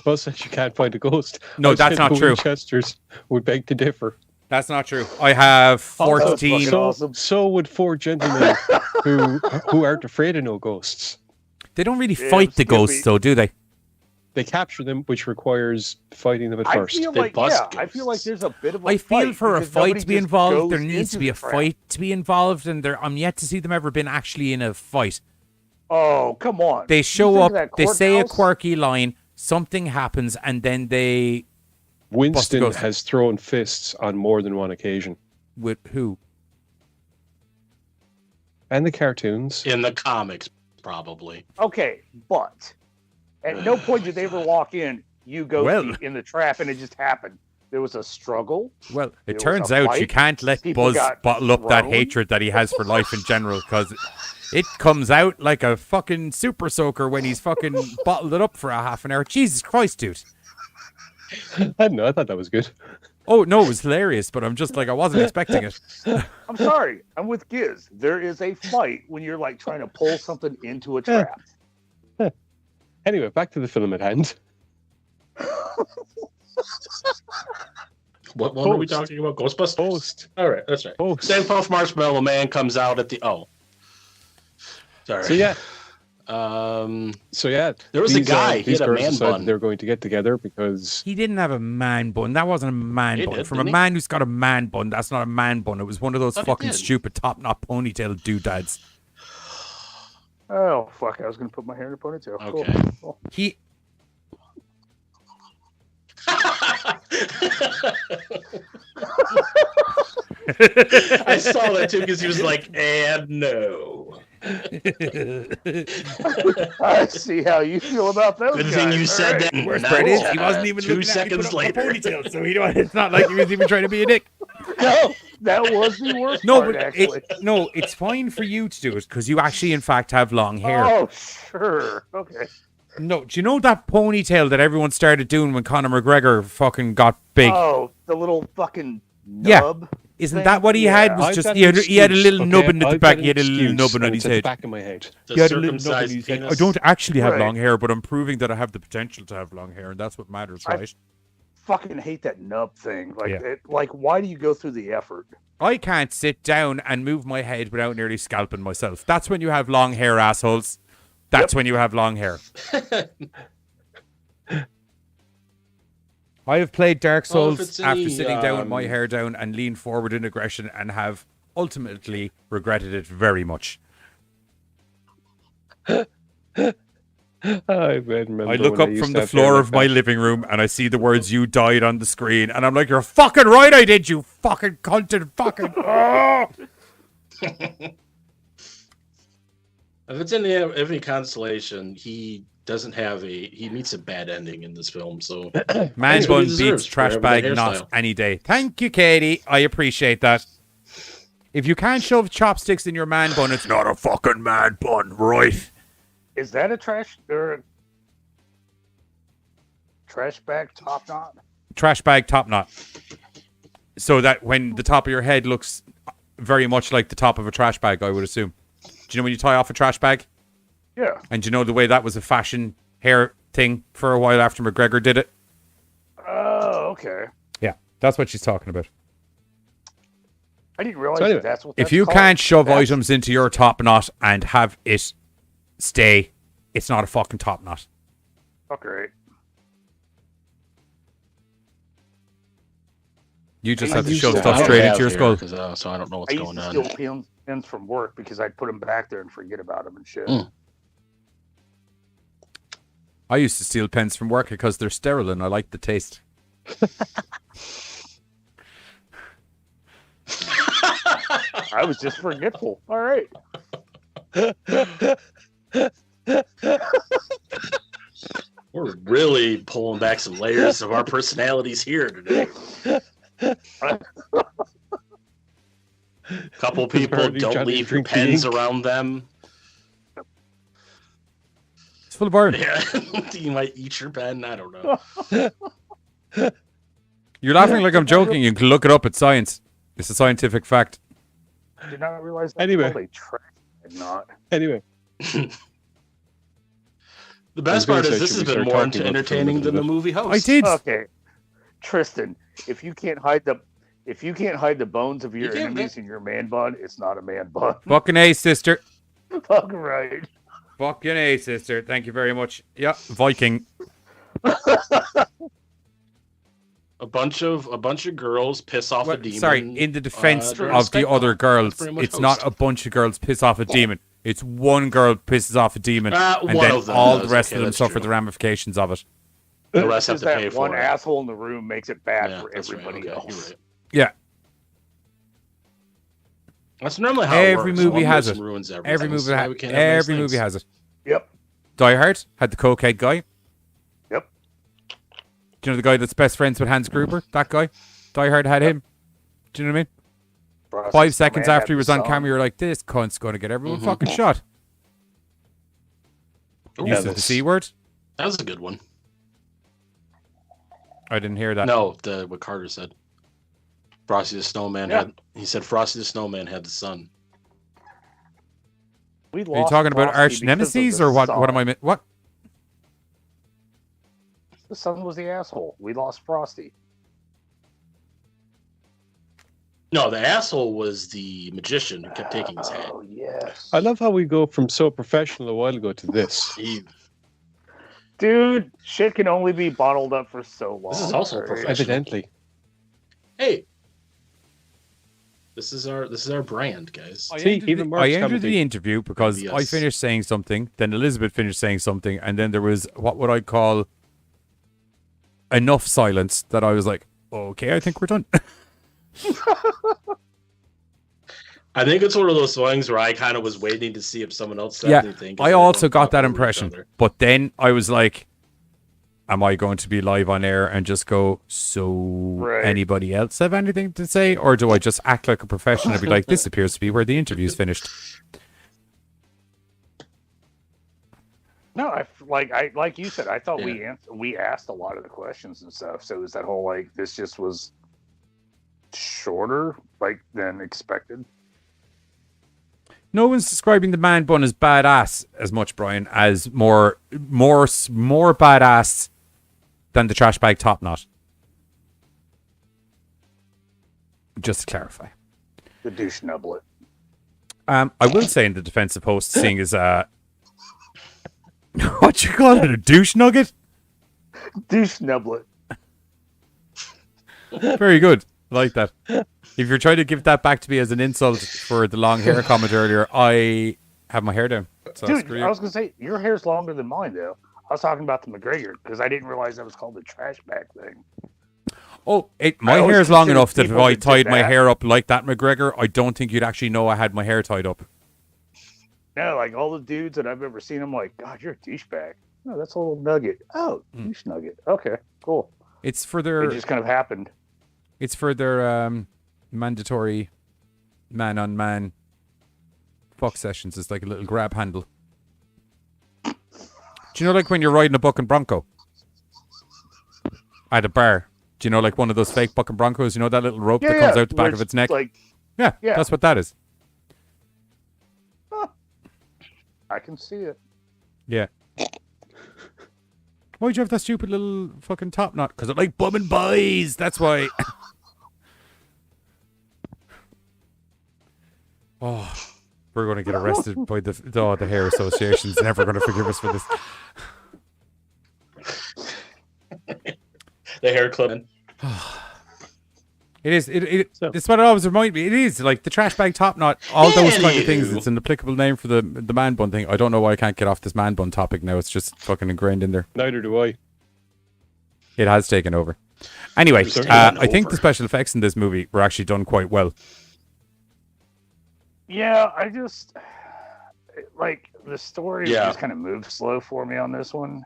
Buzz says you can't find a ghost. No, I that's said not the true. Winchesters would beg to differ. That's not true. I have 14... fucking awesome. So would four gentlemen who aren't afraid of no ghosts. They don't really Yeah, fight the Skippy. ghosts, though, do they? They capture them, which requires fighting them at I first. feel They like, bust yeah, I feel like there's a bit of a I feel fight for a because fight nobody to be just involved, there goes needs to into be the a trap. fight to be involved, and I'm yet to see them ever been actually in a fight. Oh, come on. They You show think up, that they say a courthouse- quirky line, something happens, and then they... Winston ghost. has thrown fists on more than one occasion. With who? And the cartoons. In the comics, probably. Okay, but at no point did they ever walk in, you go Well. in the trap, and it just happened. There was a struggle. Well, There it was turns a out you fight. can't let People Buzz got bottle up that thrown. hatred that he has for life in general, because it comes out like a fucking super soaker when he's fucking bottled it up for a half an hour. Jesus Christ, dude. I don't know, I thought that was good. Oh, no, it was hilarious, but I'm just like, I wasn't expecting it. I'm sorry. I'm with Giz. There is a fight when you're like trying to pull something into a trap. Anyway, back to the film at hand. What one are we Ghost. talking about? Ghostbusters? Ghost. All right, that's right. Ghost. Stan Puff Marshmallow Man comes out at the... Oh. Sorry. So yeah, There was a guy. He These had a girls man decided bun. they're going to get together because He didn't have a man bun. That wasn't a man He bun. did, From a didn't he? man who's got a man bun, that's not a man bun. It was one of those Thought he fucking did. stupid top-knot ponytail doodads. Oh, fuck. I was going to put my hair in a ponytail. Cool. Okay. Cool. He... I saw that too because he was like, and no. I see how you feel about those Good guys. thing you All said right. that. Worst Now, part is, he wasn't even 2 looking at me seconds put up my later. ponytail, so it's not like he was even trying to be a dick. No, that was the worst No, part, but actually. it's fine for you to do it because you actually, in fact, have long hair. Oh, sure. Okay. No, do you know that ponytail that everyone started doing when Conor McGregor fucking got big? Oh, the little fucking Yeah. nub. Isn't thing? that what he had? Was I've just got he an had a little excuse, nubbin at okay? the back. I've He got had a an little excuse, nubbin on and his it's at the head. back of my head. The He had a little nubbin on circumcised his head. penis. I don't actually have Right. long hair, but I'm proving that I have the potential to have long hair, and that's what matters, I- right? fucking hate that nub thing. Like, Yeah. like, why do you go through the effort? I can't sit down and move my head without nearly scalping myself. That's when you have long hair, assholes. That's when you have long hair. I have played Dark Souls after sitting down with my hair down and leaned forward in aggression and have ultimately regretted it very much. I remember I look when up used from to the have hair floor like of my that. living room and I see the words "you died" on the screen, and I'm like, "You're fucking right, I did, you fucking cunted fucking." If it's any consolation, he meets a bad ending in this film. So Man bun beats trash for bag the not hairstyle. any day. Thank you, Katie. I appreciate that. If you can't shove chopsticks in your man bun, it's not a fucking man bun, right? Is that a trash bag top knot? Trash bag top knot. So that when the top of your head looks very much like the top of a trash bag, I would assume. Do you know when you tie off a trash bag? Yeah. And do you know the way that was a fashion hair thing for a while after McGregor did it? Oh, okay. Yeah, that's what she's talking about. I didn't realize that's what. If you can't shove items into your top knot and have it stay, it's not a fucking top knot. Fuck right. You just have to shove stuff straight into your skull. So I don't know what's going on. I used to steal pins from work because I'd put them back there and forget about them and shit. I used to steal pens from work because they're sterile and I like the taste. I was just forgetful. All right. We're really pulling back some layers of our personalities here today. Couple people don't leave your pens around them. It's full of iron. Yeah, you might eat your pen. I don't know. You're laughing like I'm joking. You can look it up. It's science. It's a scientific fact. I did not realize that. Anyway. They trash not. Anyway. The best part is this has been more entertaining than the movie host. I did. Okay, Tristan, if you can't hide the bones of your can't, enemies in your man bun, it's not a man bun. Fucking A, sister. Fuck right. Fucking A, sister. Thank you very much. Yeah, Viking. A bunch of girls piss off a demon. Sorry, in the defense of the other girls, it's not a bunch of girls piss off a demon. It's one girl pisses off a demon, and one then of them all does. the rest Okay, of them that's suffer true. the ramifications of it. The rest have It's to pay that for one it. asshole in the room makes it bad Yeah, for that's right. everybody Okay, else. you're right. Yeah. That's normally how Every it works. movie One has person it. ruins everything. Every This movie, is why we can't have nice every movie things. has it. Yep. Die Hard had the cokehead guy. Yep. Do you know the guy that's best friends with Hans Gruber? That guy? Die Hard had him. Do you know what I mean? Process 5 seconds man after he had was the on song. camera, you're like, this cunt's going to get everyone Mhm. fucking shot. Ooh, You said the C word? That was a good one. I didn't hear that. No, what Carter said. Frosty the Snowman he said Frosty the Snowman had the sun. We Are you lost talking about Frosty arch because of nemesis the or what? sun. What am I? What? The sun was the asshole. We lost Frosty. No, the asshole was the magician who kept taking his head. Oh yes. I love how we go from so professional a while ago to this. Dude, shit can only be bottled up for so long. This is also right? professional. Evidently. Hey, this is our brand, guys. See, even Mark's I ended commenting. the interview because I Yes. finished saying something, then Elizabeth finished saying something, and then there was what would I call enough silence that I was like, okay, I think we're done. I think it's one of those things where I kind of was waiting to see if someone else said Yeah, anything. 'cause I they also don't got talk that over each impression. other. But then I was like, am I going to be live on air and just go, so Right. anybody else have anything to say? Or do I just act like a professional and be like, this appears to be where the interview's finished? No, like you said, I thought Yeah. we asked a lot of the questions and stuff. So it was that whole like this just was shorter like than expected. No one's describing the man bun as badass as much, Brian, as more badass than the trash bag top knot. Just to clarify. The douche nublet. I will say in the defense of host, seeing as what you call it, a douche nugget? Douche nublet. Very good. I like that. If you're trying to give that back to me as an insult for the long hair comment earlier, I have my hair down. So Dude, I was going to say, your hair's longer than mine, though. I was talking about the McGregor, because I didn't realize that was called the trash bag thing. Oh, my hair is long enough that if I tied my hair up like that McGregor, I don't think you'd actually know I had my hair tied up. No, like all the dudes that I've ever seen, I'm like, God, you're a douchebag. No, that's a little nugget. Oh, douche nugget. Okay, cool. It's for their... It just kind of happened. It's for their mandatory man-on-man fuck sessions. It's like a little grab handle. Do you know, like when you're riding a bucking bronco at a bar? Do you know, like one of those fake bucking broncos? You know that little rope that comes out the back of its neck? Like, yeah, that's what that is. Huh. I can see it. Yeah. Why'd you have that stupid little fucking top knot? Because I like bumming boys. That's why. Oh, we're going to get arrested by the hair association's never going to forgive us for this. The hair clipping. It is. It's what it always reminds me. It is like the trash bag top knot. All those kind of things. It's an applicable name for the man bun thing. I don't know why I can't get off this man bun topic now. It's just fucking ingrained in there. Neither do I. It has taken over. Anyway, I think the special effects in this movie were actually done quite well. Yeah, I just like the story just kind of moved slow for me on this one.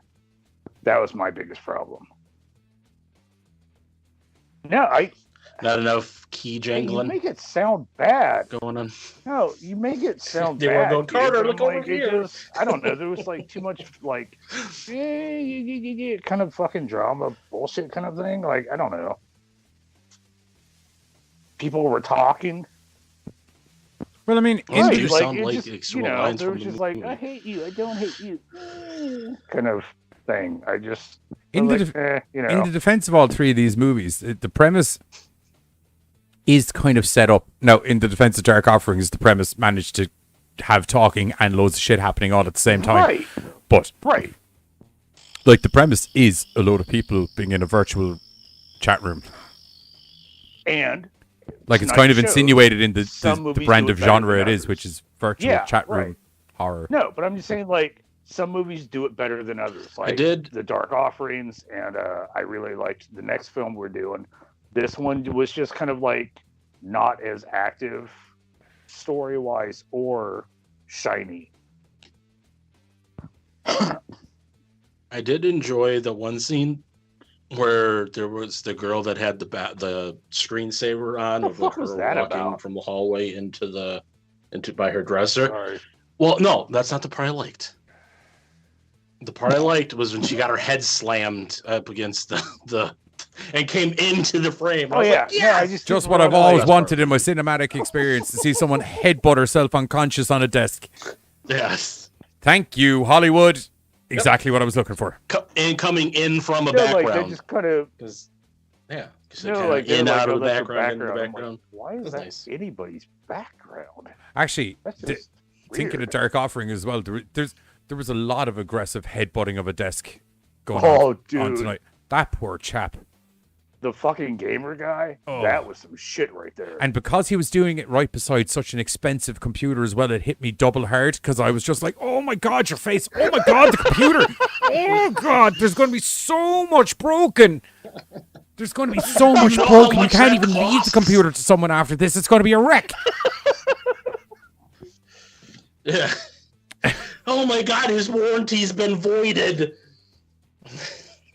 That was my biggest problem. No, not enough key jangling. You make it sound bad going on. No, you make it sound they bad. They were going, Carter, look over like, here. I don't know. There was like too much like kind of fucking drama bullshit kind of thing. Like, I don't know. People were talking. Well, I mean, right, do sound like just, lines there was just like, I hate you, I don't hate you, kind of thing. I just in the defense of all three of these movies, the premise is kind of set up. Now, in the defense of Dark Offerings, the premise managed to have talking and loads of shit happening all at the same time. Right. But like the premise is a load of people being in a virtual chat room, and like it's kind of insinuated in the brand of genre it is, which is virtual chat room horror. No, but I'm just saying, like, some movies do it better than others. Like, I did the Dark Offerings, and I really liked the next film we're doing. This one was just kind of like not as active story-wise or shiny. I did enjoy the one scene where there was the girl that had the screensaver on of her walking from the hallway into by her dresser. Sorry. Well, no, that's not the part I liked. The part I liked was when she got her head slammed up against the and came into the frame. Oh yeah, like, yeah. I just what I've always wanted in my cinematic experience, to see someone headbutt herself unconscious on a desk. Yes. Thank you, Hollywood. Exactly what I was looking for. And coming in from a background. Like they just kind of, like in out of the background. Like, why is that anybody's background? Actually, thinking of Dark Offering as well, there was a lot of aggressive headbutting of a desk going on tonight. That poor chap. The fucking gamer guy, that was some shit right there. And because he was doing it right beside such an expensive computer as well, it hit me double hard because I was just like, oh my God, your face. Oh my God, the computer. Oh God, there's going to be so much broken. There's going to be so much broken. You can't even leave the computer to someone after this. It's going to be a wreck. Yeah. Oh my God, his warranty's been voided.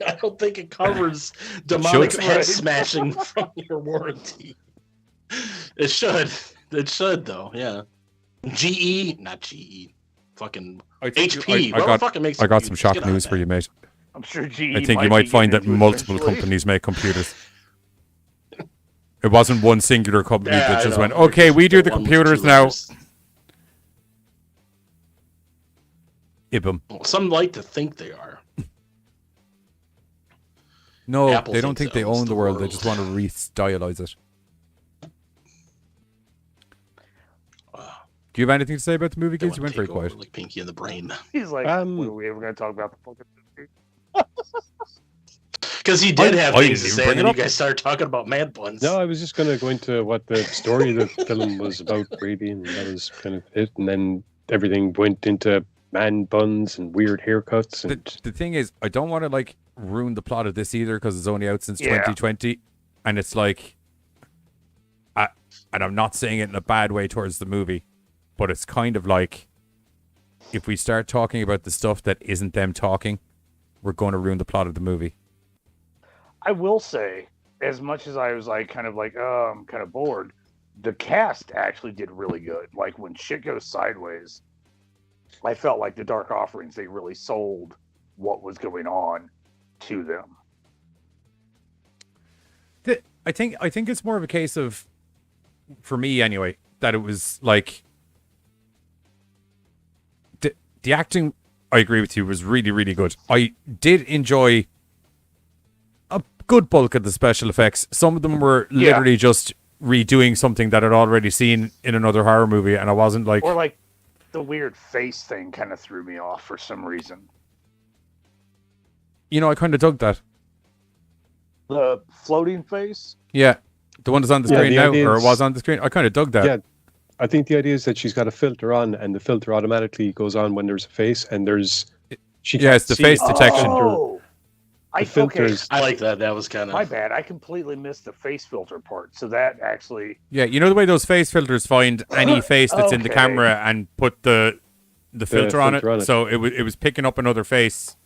I don't think it covers demonic head smashing from your warranty. It should. It should, though. Yeah. Not GE. Fucking HP. I got some shock news for you, mate. I'm sure GE. I think you might find that multiple companies make computers. It wasn't one singular company that just went, okay, we do the computers now. Ibum. Well, some like to think they are. No, Apple they don't think they own the world. They just want to re-stylize it. Do you have anything to say about the movie, kids? You went very quiet. Like Pinky in the Brain. He's like, when are we ever going to talk about the fucking movie? Because he did have things to say, and then you up. guys started talking about man buns. No, I was just going to go into what the story of the film was about, really, and that was kind of it. And then everything went into man buns and weird haircuts. And The thing is, I don't want to like ruin the plot of this either because it's only out since 2020, and it's like, and I'm not saying it in a bad way towards the movie, but it's kind of like, if we start talking about the stuff that isn't them talking, we're going to ruin the plot of the movie. I will say, as much as I was like, kind of like, oh, I'm kind of bored, the cast actually did really good. Like when shit goes sideways, I felt like the Dark Offerings, they really sold what was going on to them. I think it's more of a case of, for me anyway, that it was like the acting, I agree with you, was really, really good. I did enjoy a good bulk of the special effects. Some of them were literally just redoing something that I'd already seen in another horror movie, and I wasn't like... Or like the weird face thing kind of threw me off for some reason. You know, I kind of dug that. The floating face? Yeah. The one that's on the screen now, or it was on the screen. I kind of dug that. Yeah, I think the idea is that she's got a filter on, and the filter automatically goes on when there's a face, and there's... it's the face detection. Oh! I like that. That was kind of... My bad. I completely missed the face filter part. So that actually... Yeah, you know the way those face filters find any face that's in the camera and put the filter on it? So it was picking up another face,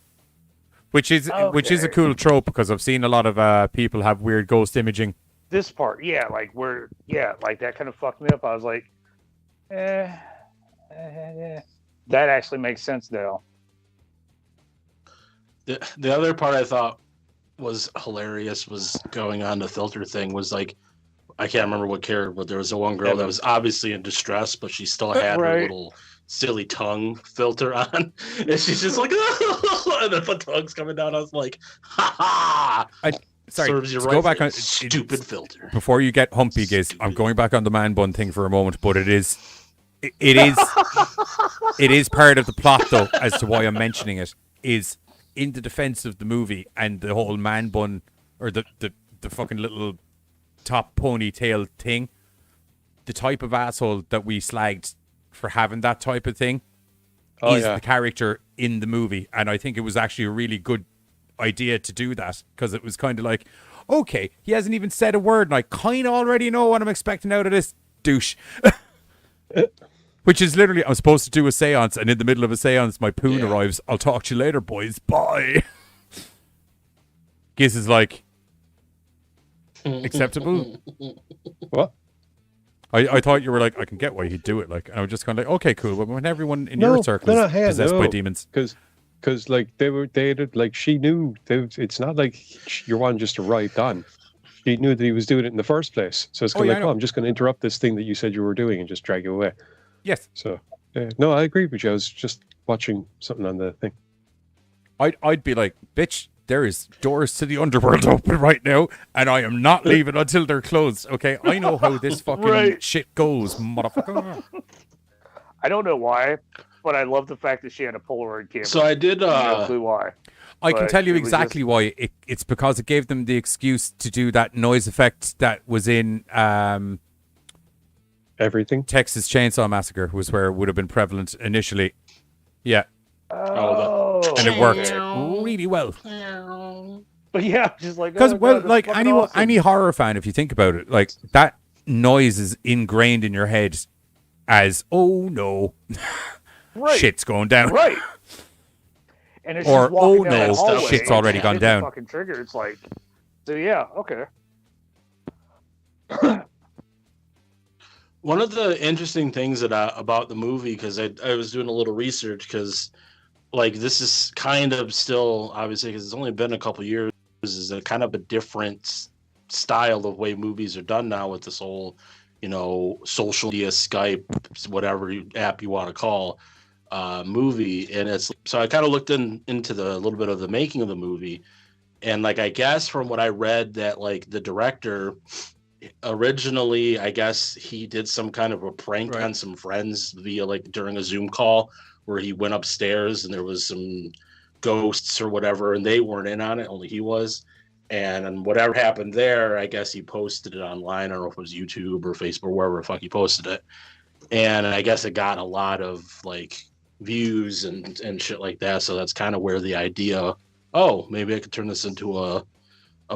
which is a cool trope, because I've seen a lot of people have weird ghost imaging. This part, like that kind of fucked me up. I was like, that actually makes sense now. The other part I thought was hilarious was going on the filter thing was like, I can't remember what character, but there was a one girl that was obviously in distress, but she still had her little silly tongue filter on, and she's just like, and then the tongue's coming down. I was like, ha ha. Sorry, serves you to right go back for on stupid filter. Before you get humpy, Giz, I'm going back on the man bun thing for a moment, but it is part of the plot though, as to why I'm mentioning it, is in the defense of the movie and the whole man bun, or the fucking little top ponytail thing. The type of asshole that we slagged for having that type of thing is the character in the movie, and I think it was actually a really good idea to do that, because it was kind of like, okay, he hasn't even said a word and I kind of already know what I'm expecting out of this douche. Which is literally, I'm supposed to do a seance, and in the middle of a seance my poon arrives. I'll talk to you later, boys, bye. Giz is like, acceptable? What? I thought you were like, I can get why he'd do it, like, and I was just kind of like, okay, cool, but when everyone in your circle is possessed by demons. Because like she knew it's not like you're one just to write on. She knew that he was doing it in the first place, so it's kind of like, I'm just going to interrupt this thing that you said you were doing and just drag you away. Yes. So no, I agree with you. I was just watching something on the thing. I'd be like, bitch, there is doors to the underworld open right now, and I am not leaving until they're closed. Okay, I know how this fucking shit goes, motherfucker. I don't know why, but I love the fact that she had a Polaroid camera. So I did. No clue why. I can tell you exactly why. It's because it gave them the excuse to do that noise effect that was in everything. Texas Chainsaw Massacre was where it would have been prevalent initially. Yeah. And it worked really well. But yeah, just like, because like any horror fan, if you think about it, like that noise is ingrained in your head as, oh no, shit's going down. Right. And it's or, just walking oh down that no, hallway, shit's already gone down. Fucking trigger. It's like, so yeah, okay. One of the interesting things about the movie, because I was doing a little research, because like this is kind of still, obviously, because it's only been a couple years, is a kind of a different style of way movies are done now with this whole, social media, Skype, whatever app you want to call movie. And it's, so I kind of looked into the little bit of the making of the movie, and like I guess from what I read that like the director, originally, I guess he did some kind of a prank on some friends via like during a Zoom call where he went upstairs and there was some ghosts or whatever, and they weren't in on it, only he was. And whatever happened there, I guess he posted it online. I don't know if it was YouTube or Facebook, wherever the fuck he posted it. And I guess it got a lot of like views and shit like that. So that's kind of where the idea, oh, maybe I could turn this into a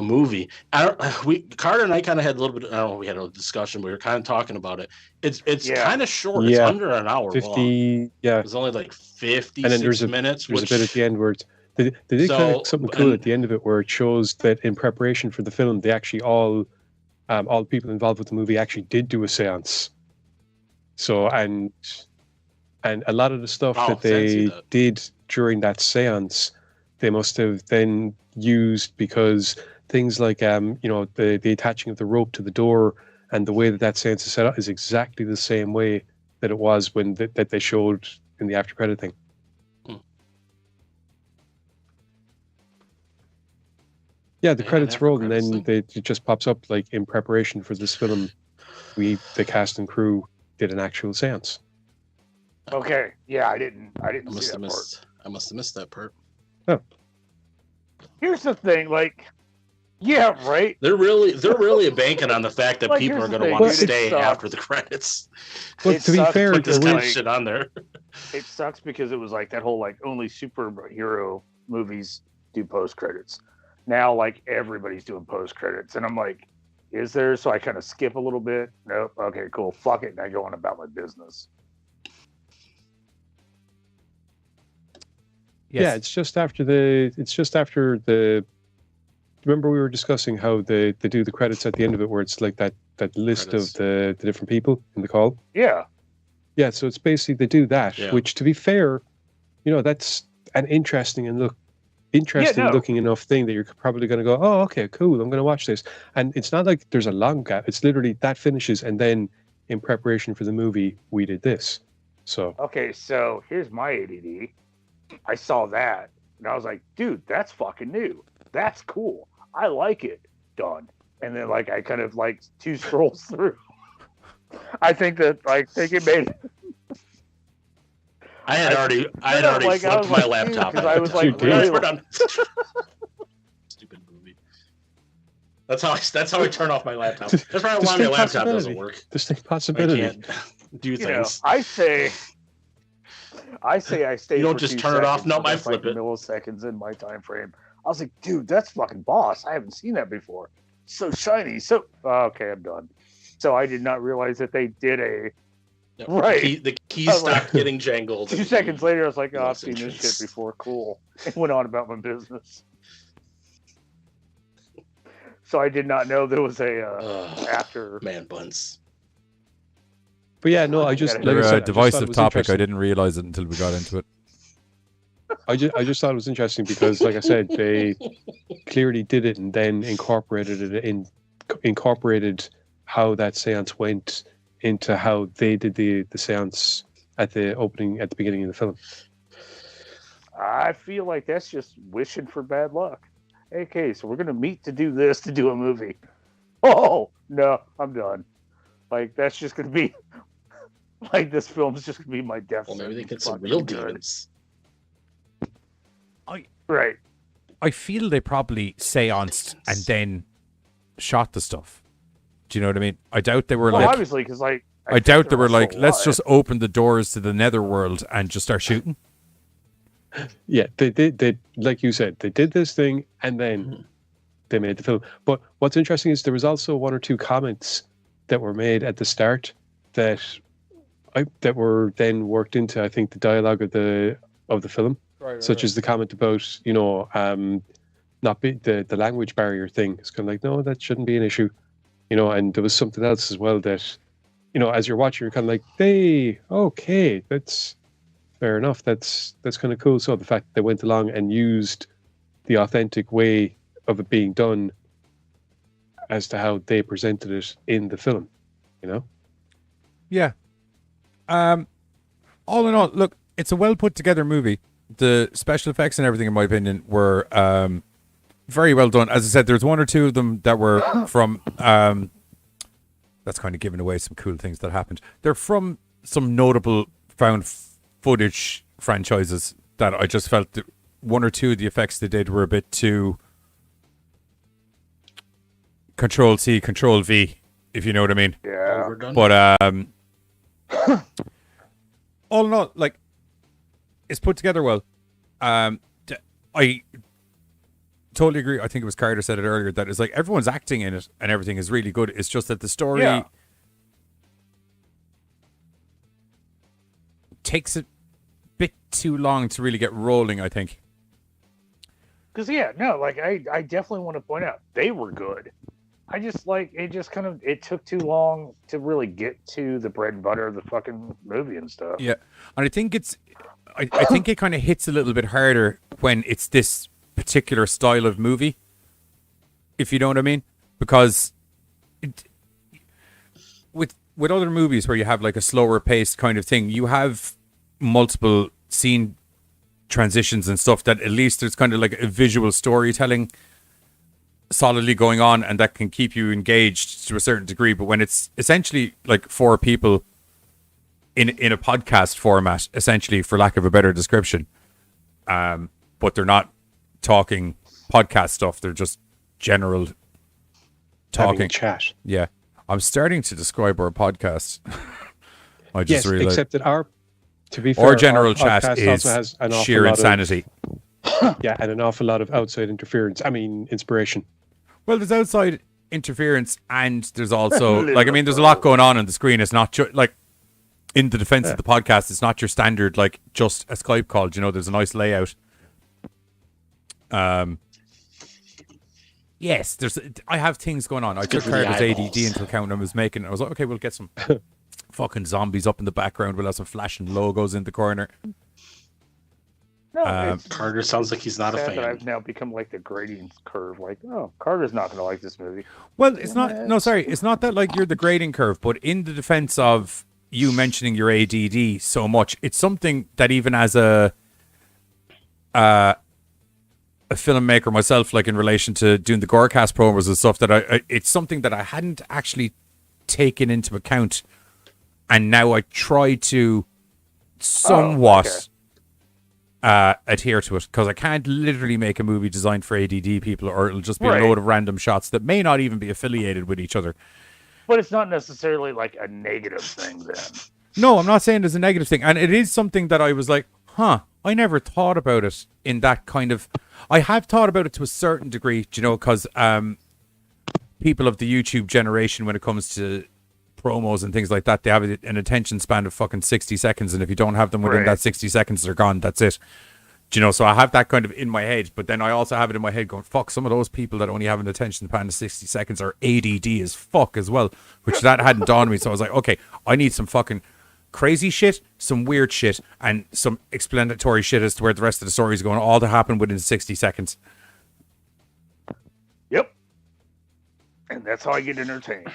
movie. Carter and I kind of had a little bit. I don't know. We had a discussion. We were kind of talking about it. It's kind of short. It's under an hour 50, long. Yeah. It's only like 50 and then there's minutes. There's a bit at the end where they did kind of something cool at the end of it, where it shows that in preparation for the film, they actually all the people involved with the movie actually did do a seance. So and a lot of the stuff that they did during that seance, they must have then used, because things like the attaching of the rope to the door and the way that seance is set up is exactly the same way that it was when that they showed in the after credit thing. Yeah, the credits roll and then it just pops up like in preparation for this film. The cast and crew did an actual seance. Okay, yeah, I didn't see that part. I must have missed that part. Oh. Here's the thing, like, yeah, right. They're really banking on the fact that Like, people are here's the going to thing, want to dude, it stay sucks. after the credits. Well, to be fair, put this kind of like- shit on there. It sucks because it was like that whole like only superhero movies do post credits. Now like everybody's doing post credits, and I'm like, is there? So I kind of skip a little bit. Nope. Okay, cool. Fuck it. And I go on about my business. Yes. Yeah, it's just after the. Remember we were discussing how they do the credits at the end of it, where it's like that list of the different people in the call. Yeah. Yeah, so it's basically they do that, Yeah. which to be fair, that's an interesting looking enough thing that you're probably going to go, oh, okay, cool, I'm going to watch this. And it's not like there's a long gap. It's literally that finishes, and then in preparation for the movie, we did this. So Okay, so here's my ADD. I saw that and I was like, dude, that's fucking new. That's cool. I like it. Done. And then like I kind of like two scrolls through. I think it made. I had already flipped my laptop. Because I was like, Really? really? Stupid movie. That's how I turn off my laptop. That's probably why my laptop doesn't work. Distinct I possibility. can't do things. I say I stay. You don't for just 2 turn it off? seconds, No, and I that's, flip like, it. Milliseconds in my time frame. I was like, dude, that's fucking boss. I haven't seen that before. So shiny. So okay, I'm done. So I did not realize that they did a right. The keys I was like- stopped getting jangled. 2 seconds later, I was like, oh, I've Lost seen this interest. shit before. Cool. And went on about my business. So I did not know there was a after man buns. But yeah, no, I just like I They're said, a I just thought it divisive was topic. I interesting. didn't realize it until we got into it. I just thought it was interesting because, like I said, they clearly did it and then incorporated how that seance went into how they did the seance at the beginning of the film. I feel like that's just wishing for bad luck. Okay, so we're gonna meet to do this to do a movie. Oh no, I'm done. Like that's just gonna be like this film's just gonna be my death. Well, maybe they sentence. get some Fucking real good. demons. Right. I feel they probably seanced and then shot the stuff. Do you know what I mean? I doubt they were Well, like. obviously, because like I doubt they were like, still let's alive. just open the doors to the netherworld and just start shooting. Yeah, they did. They, like you said, they did this thing and then they made the film. But what's interesting is there was also 1 or 2 comments that were made at the start that were then worked into, I think, the dialogue of the film, such as the comment about not be the language barrier thing. It's kind of like, no, that shouldn't be an issue, And there was something else as well that, as you're watching, you're kind of like, hey, okay, that's fair enough. That's kind of cool. So the fact that they went along and used the authentic way of it being done as to how they presented it in the film, Yeah. All in all, look, it's a well put together movie. The special effects and everything, in my opinion, were very well done. As I said, there's 1 or 2 of them that were from that's kind of giving away some cool things that happened. They're from some notable found footage franchises that I just felt that one or two of the effects they did were a bit too Control-C, Control-V, if you know what I mean. Yeah. Overdone. But all in all, like, it's put together well. I totally agree. I think it was Carter said it earlier that it's like everyone's acting in it and everything is really good. It's just that the story takes a bit too long to really get rolling, I think. Because I definitely want to point out they were good. I just it took too long to really get to the bread and butter of the fucking movie and stuff. Yeah, and I think I think it kind of hits a little bit harder when it's this particular style of movie, if you know what I mean, because with other movies where you have like a slower paced kind of thing, you have multiple scene transitions and stuff that at least there's kind of like a visual storytelling solidly going on, and that can keep you engaged to a certain degree. But when it's essentially like four people in a podcast format, essentially, for lack of a better description, but they're not talking podcast stuff, they're just general talking chat. Yeah, I'm starting to describe our podcast. I just realized, except that our general chat podcast is also has an awful sheer lot insanity. And an awful lot of outside interference. I mean, inspiration. Well, there's outside interference, and there's also there's a lot going on the screen. It's not just like, in the defense of the podcast, it's not your standard like just a Skype call. You know, there's a nice layout. Yes, I have things going on. I took Carter's ADD into account and I was making. I was like, okay, we'll get some fucking zombies up in the background. We'll have some flashing logos in the corner. No, Carter sounds like he's not a fan. That I've now become like the grading curve. Like, oh, Carter's not going to like this movie. Well, it's not. No, sorry, it's not that like you're the grading curve. But in the defense of you mentioning your ADD so much, it's something that even as a filmmaker myself, like in relation to doing the GoreCast promos and stuff, that it's something that I hadn't actually taken into account, and now I try to somewhat adhere to it, because I can't literally make a movie designed for ADD people, or it'll just be a load of random shots that may not even be affiliated with each other. But it's not necessarily like a negative thing then. No, I'm not saying there's a negative thing, and it is something that I was like, I never thought about it in that kind of. I have thought about it to a certain degree, because people of the YouTube generation, when it comes to promos and things like that, they have an attention span of fucking 60 seconds, and if you don't have them within that 60 seconds, they're gone. That's it. So I have that kind of in my head, but then I also have it in my head going, fuck, some of those people that only have an attention span of 60 seconds are ADD as fuck as well, which that hadn't dawned on me. So I was like, okay, I need some fucking crazy shit, some weird shit, and some explanatory shit as to where the rest of the story is going, all to happen within 60 seconds. Yep. And that's how I get entertained.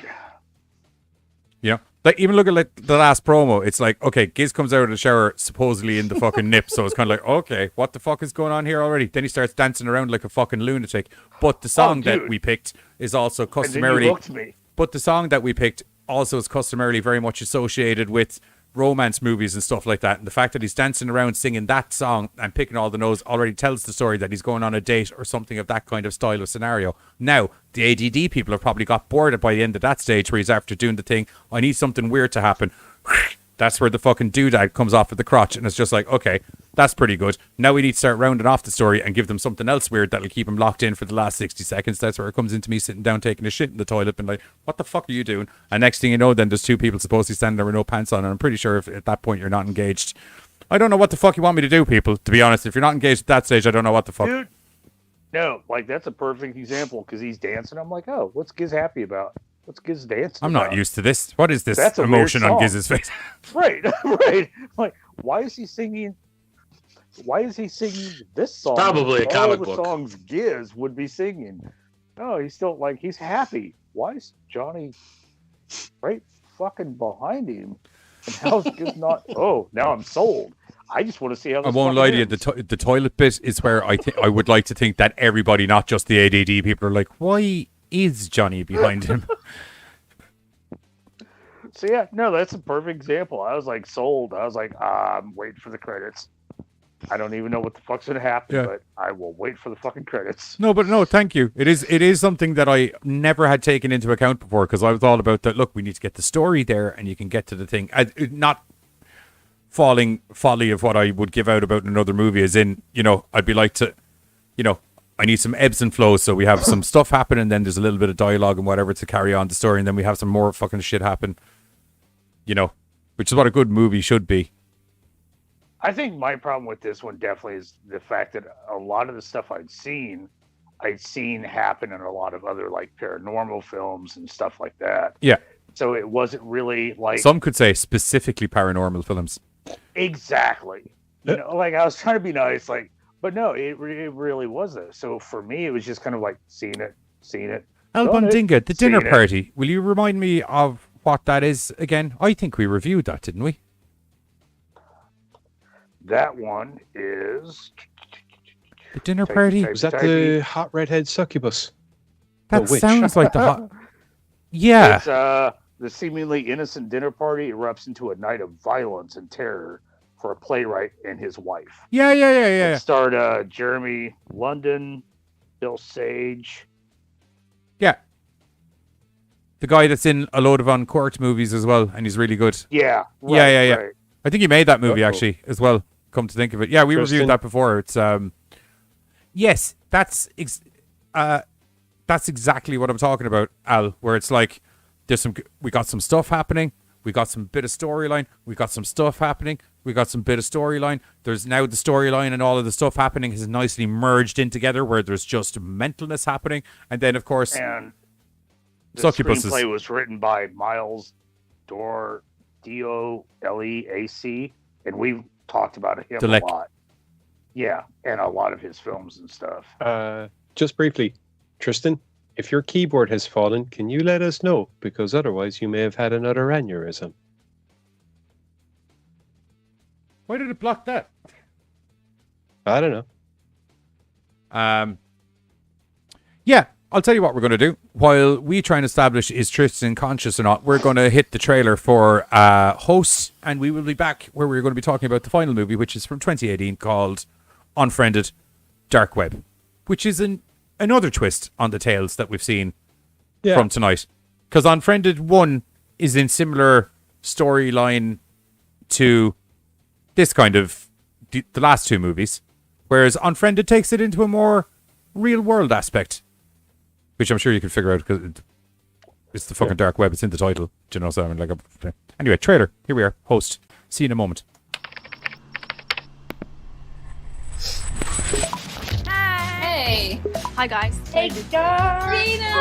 Like, even look at like the last promo, it's like, okay, Giz comes out of the shower supposedly in the fucking nip, so it's kind of like, okay, what the fuck is going on here already? Then he starts dancing around like a fucking lunatic. But the song that we picked is also customarily, but the song that we picked also is customarily very much associated with romance movies and stuff like that, and the fact that he's dancing around singing that song and picking all the notes already tells the story that he's going on a date or something of that kind of style of scenario. Now, the ADD people have probably got bored by the end of that stage where he's after doing the thing, I need something weird to happen. That's where the fucking doodad comes off at the crotch, and it's just like, okay, that's pretty good. Now we need to start rounding off the story and give them something else weird that'll keep them locked in for the last 60 seconds. That's where it comes into me sitting down taking a shit in the toilet and like, what the fuck are you doing? And next thing you know, then there's two people supposed to be standing there with no pants on, and I'm pretty sure if at that point you're not engaged. I don't know what the fuck you want me to do, people, to be honest. If you're not engaged at that stage, I don't know what the fuck. Dude, no, like that's a perfect example, because he's dancing. I'm like, oh, what's Giz happy about? What's Giz dancing I'm about? not used to this. What is this That's emotion on Giz's face? Right. Like, why is he singing this song? Probably a comic book. All the songs Giz would be singing. Oh, he's still like, he's happy. Why is Johnny right fucking behind him? And how's Giz not? Oh, now I'm sold. I just want to see how this I won't lie to you. ends. The toilet bit is where I would like to think that everybody, not just the ADD people, are like, why is Johnny behind him? So yeah, no, that's a perfect example. I was like sold. I was like, I'm waiting for the credits. I don't even know what the fuck's gonna happen, but I will wait for the fucking credits. No, but no, thank you. It is something that I never had taken into account before, because I was all about that. Look, we need to get the story there, and you can get to the thing. Not folly of what I would give out about another movie, as in, I'd be like to, I need some ebbs and flows. So we have some stuff happen, and then there's a little bit of dialogue and whatever to carry on the story, and then we have some more fucking shit happen. Which is what a good movie should be. I think my problem with this one definitely is the fact that a lot of the stuff I'd seen happen in a lot of other like paranormal films and stuff like that. Yeah. So it wasn't really like, some could say specifically paranormal films. Exactly. Like I was trying to be nice, like, but no, it really wasn't. So for me, it was just kind of like seeing it. Al Bundinga, the dinner party. Will you remind me of what that is again? I think we reviewed that, didn't we? That one is the dinner party. Was that the hot redhead succubus? That sounds like the hot. Yeah. It's, the seemingly innocent dinner party erupts into a night of violence and terror for a playwright and his wife. Yeah. It starred Jeremy London, Bill Sage. Yeah. The guy that's in a load of Uncorked movies as well, and he's really good. Yeah. Yeah. Right. I think he made that movie actually as well. Come to think of it, yeah, we reviewed that before. It's yes, that's exactly what I'm talking about, Al. Where it's like we got some stuff happening, we got some bit of storyline, we got some stuff happening, we got some bit of storyline. There's now the storyline and all of the stuff happening has nicely merged in together, where there's just mentalness happening, and then of course, and the Succubuses. Screenplay was written by Miles Doleac, and we've talked about him a lot. Yeah, and a lot of his films and stuff. Just briefly, Tristan, if your keyboard has fallen, can you let us know? Because otherwise you may have had another aneurysm. Why did it block that? I don't know. Yeah, I'll tell you what we're going to do. While we try and establish is Tristan conscious or not, we're going to hit the trailer for Host, and we will be back where we're going to be talking about the final movie, which is from 2018, called Unfriended Dark Web, which is another twist on the tales that we've seen from tonight. Because Unfriended 1 is in similar storyline to this kind of the last two movies, whereas Unfriended takes it into a more real-world aspect, which I'm sure you can figure out because it's the fucking dark web. It's in the title. Do you know? So I mean, anyway, trailer. Here we are. Host. See you in a moment. Hey. Hi guys. Hey guys. Rena.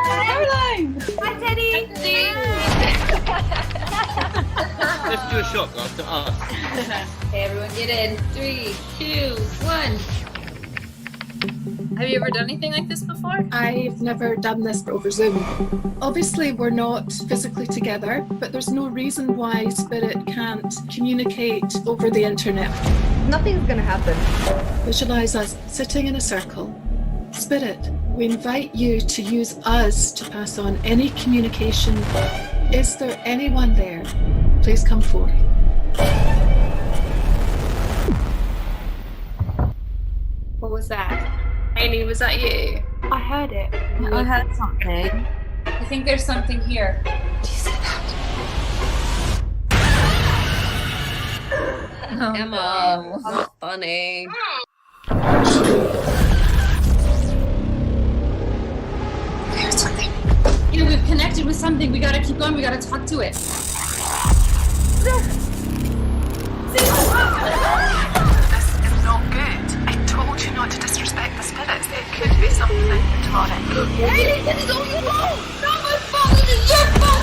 Caroline. Hi Teddy. Let's do a shot after us. Okay, everyone get in. 3, 2, 1. Have you ever done anything like this before? I've never done this over Zoom. Obviously, we're not physically together, but there's no reason why Spirit can't communicate over the internet. Nothing's gonna happen. Visualize us sitting in a circle. Spirit, we invite you to use us to pass on any communication. Is there anyone there? Please come forward. What was that? Amy, was that you? I heard it. I heard something. I think there's something here. Did you see that? Oh, Emma, no. that's funny. There's something. Yeah, we've connected with something. We gotta keep going. We gotta talk to it. This is not good. I told you not to disrespect the spirits. It could be something demonic. Hey, this is all your fault! Not my fault, it is your fault!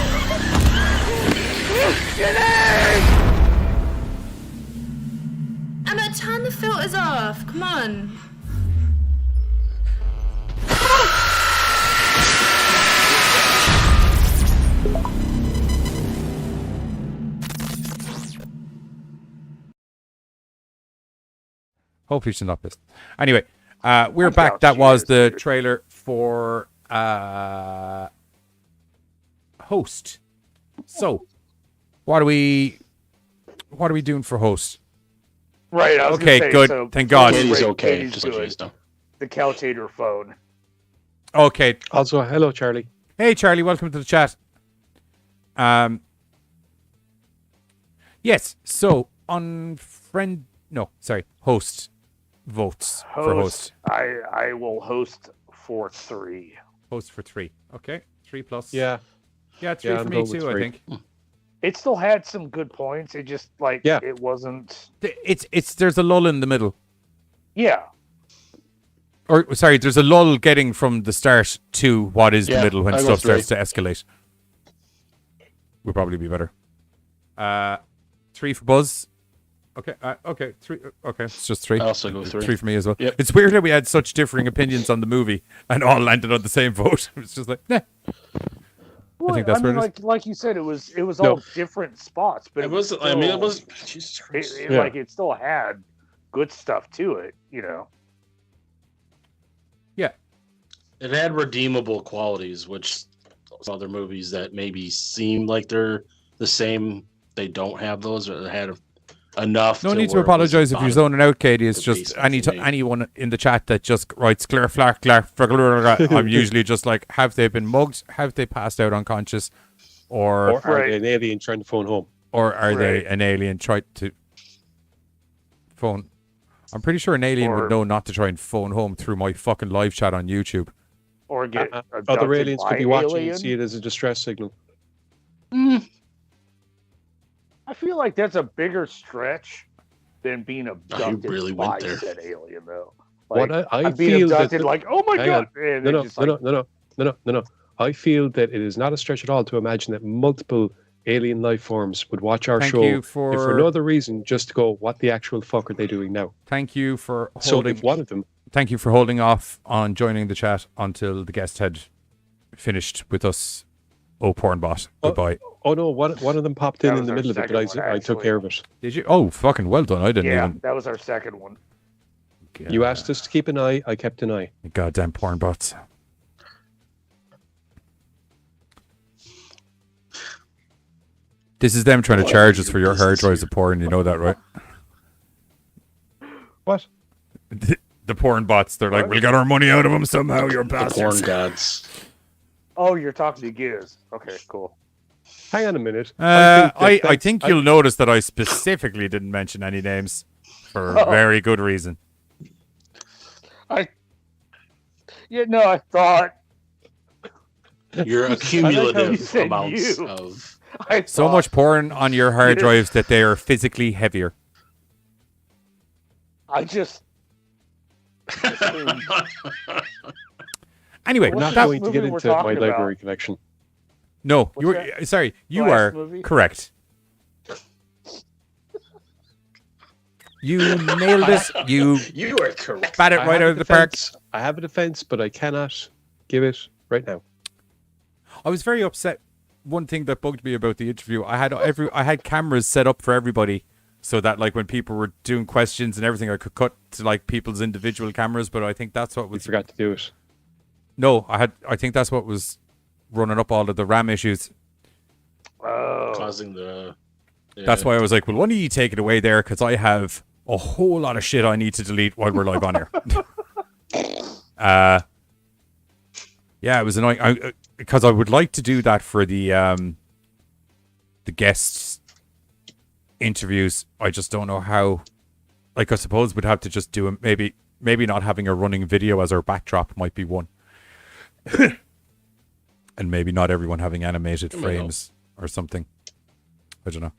Emma, turn the filters off. Come on. Hopefully she's not pissed. Anyway, we're back. That was the trailer for Host. So, what are we doing for host? Right. I was Okay, gonna say, good. So Thank God. Katie's Katie's okay. Just good. like she's done. The Couchator phone. Okay. Also, hello, Charlie. Hey, Charlie. Welcome to the chat. Yes. So, host votes for host. I will host for 3. Host for 3. Okay. 3 plus. Yeah. Yeah, 3 for me too, I think. It still had some good points. It just it wasn't. It's there's a lull in the middle. Yeah. Or sorry, there's a lull getting from the start to what is the middle when I go stuff 3. starts to escalate. Would probably be better. 3 for Buzz. Okay. Okay. 3. Okay. It's just 3. I also go 3. 3 for me as well. Yep. It's weird that we had such differing opinions on the movie and all landed on the same vote. It's just like, nah. Well, I think that's where it is. like you said, it was all different spots, but It was. still, I mean, it was. Jesus Christ. Like it still had good stuff to it, you know. Yeah. It had redeemable qualities, which other movies that maybe seem like they're the same, they don't have those, or they had enough. No need to apologize if you're zoning out, Katie. It's just anyone in the chat that just writes "glare flar glare." I'm usually just like, have they been mugged? Have they passed out unconscious? Or are they an alien trying to phone home? Or are they an alien trying to phone? I'm pretty sure an alien would know not to try and phone home through my fucking live chat on YouTube. Or get other aliens could be watching alien. and see it as a distress signal. I feel like that's a bigger stretch than being abducted really by went there. said alien, though. Like, What I I'm being feel that abducted, like, oh my hang god! on. And No. it's just like, No. I feel that it is not a stretch at all to imagine that multiple alien life forms would watch our Thank show you if for- for no other reason, just to go, what the actual fuck are they doing now? Thank you for So holding. if one of them, Thank you for holding off on joining the chat until the guest had finished with us. Oh, Pornbot. Goodbye. oh no, one of them popped That in was the our middle of it, but second one, I took actually. care of it. Did you? Oh, fucking well done. I didn't yeah, even. that was our second one. You asked us to keep an eye, I kept an eye. Goddamn Pornbots. This is them trying to charge us for your hard drives of porn. You know that, right? What? The porn bots. They're like, we'll get our money out of them somehow. You're The porn bastards. gods. Oh, you're talking to Giz. Okay, cool. Hang on a minute. I think you'll notice that I specifically didn't mention any names for Oh. very good reason. I thought You're I like how you accumulative said amounts you. of. I So thought- much porn on your hard drives that they are physically heavier. I just. Anyway, We're not that- going to get movie we're into my talking about? library collection. no, What's you that? sorry, you Last are movie? correct. You nailed it. You You are correct. bat it I right have out a of the park. defense. I have a defense, but I cannot give it right now. I was very upset. One thing that bugged me about the interview, I had cameras set up for everybody, so that like when people were doing questions and everything, I could cut to like people's individual cameras. But I think that's what We was. forgot to do it. No, I think that's what was running up all of the RAM issues. Oh. Causing the. Yeah. That's why I was like, well, why don't you take it away there? Because I have a whole lot of shit I need to delete while we're live on here. Yeah, it was annoying. Because I would like to do that for the guests interviews. I just don't know how. Like, I suppose we'd have to just do maybe not having a running video as our backdrop might be one. And maybe not everyone having animated frames or something. I don't know.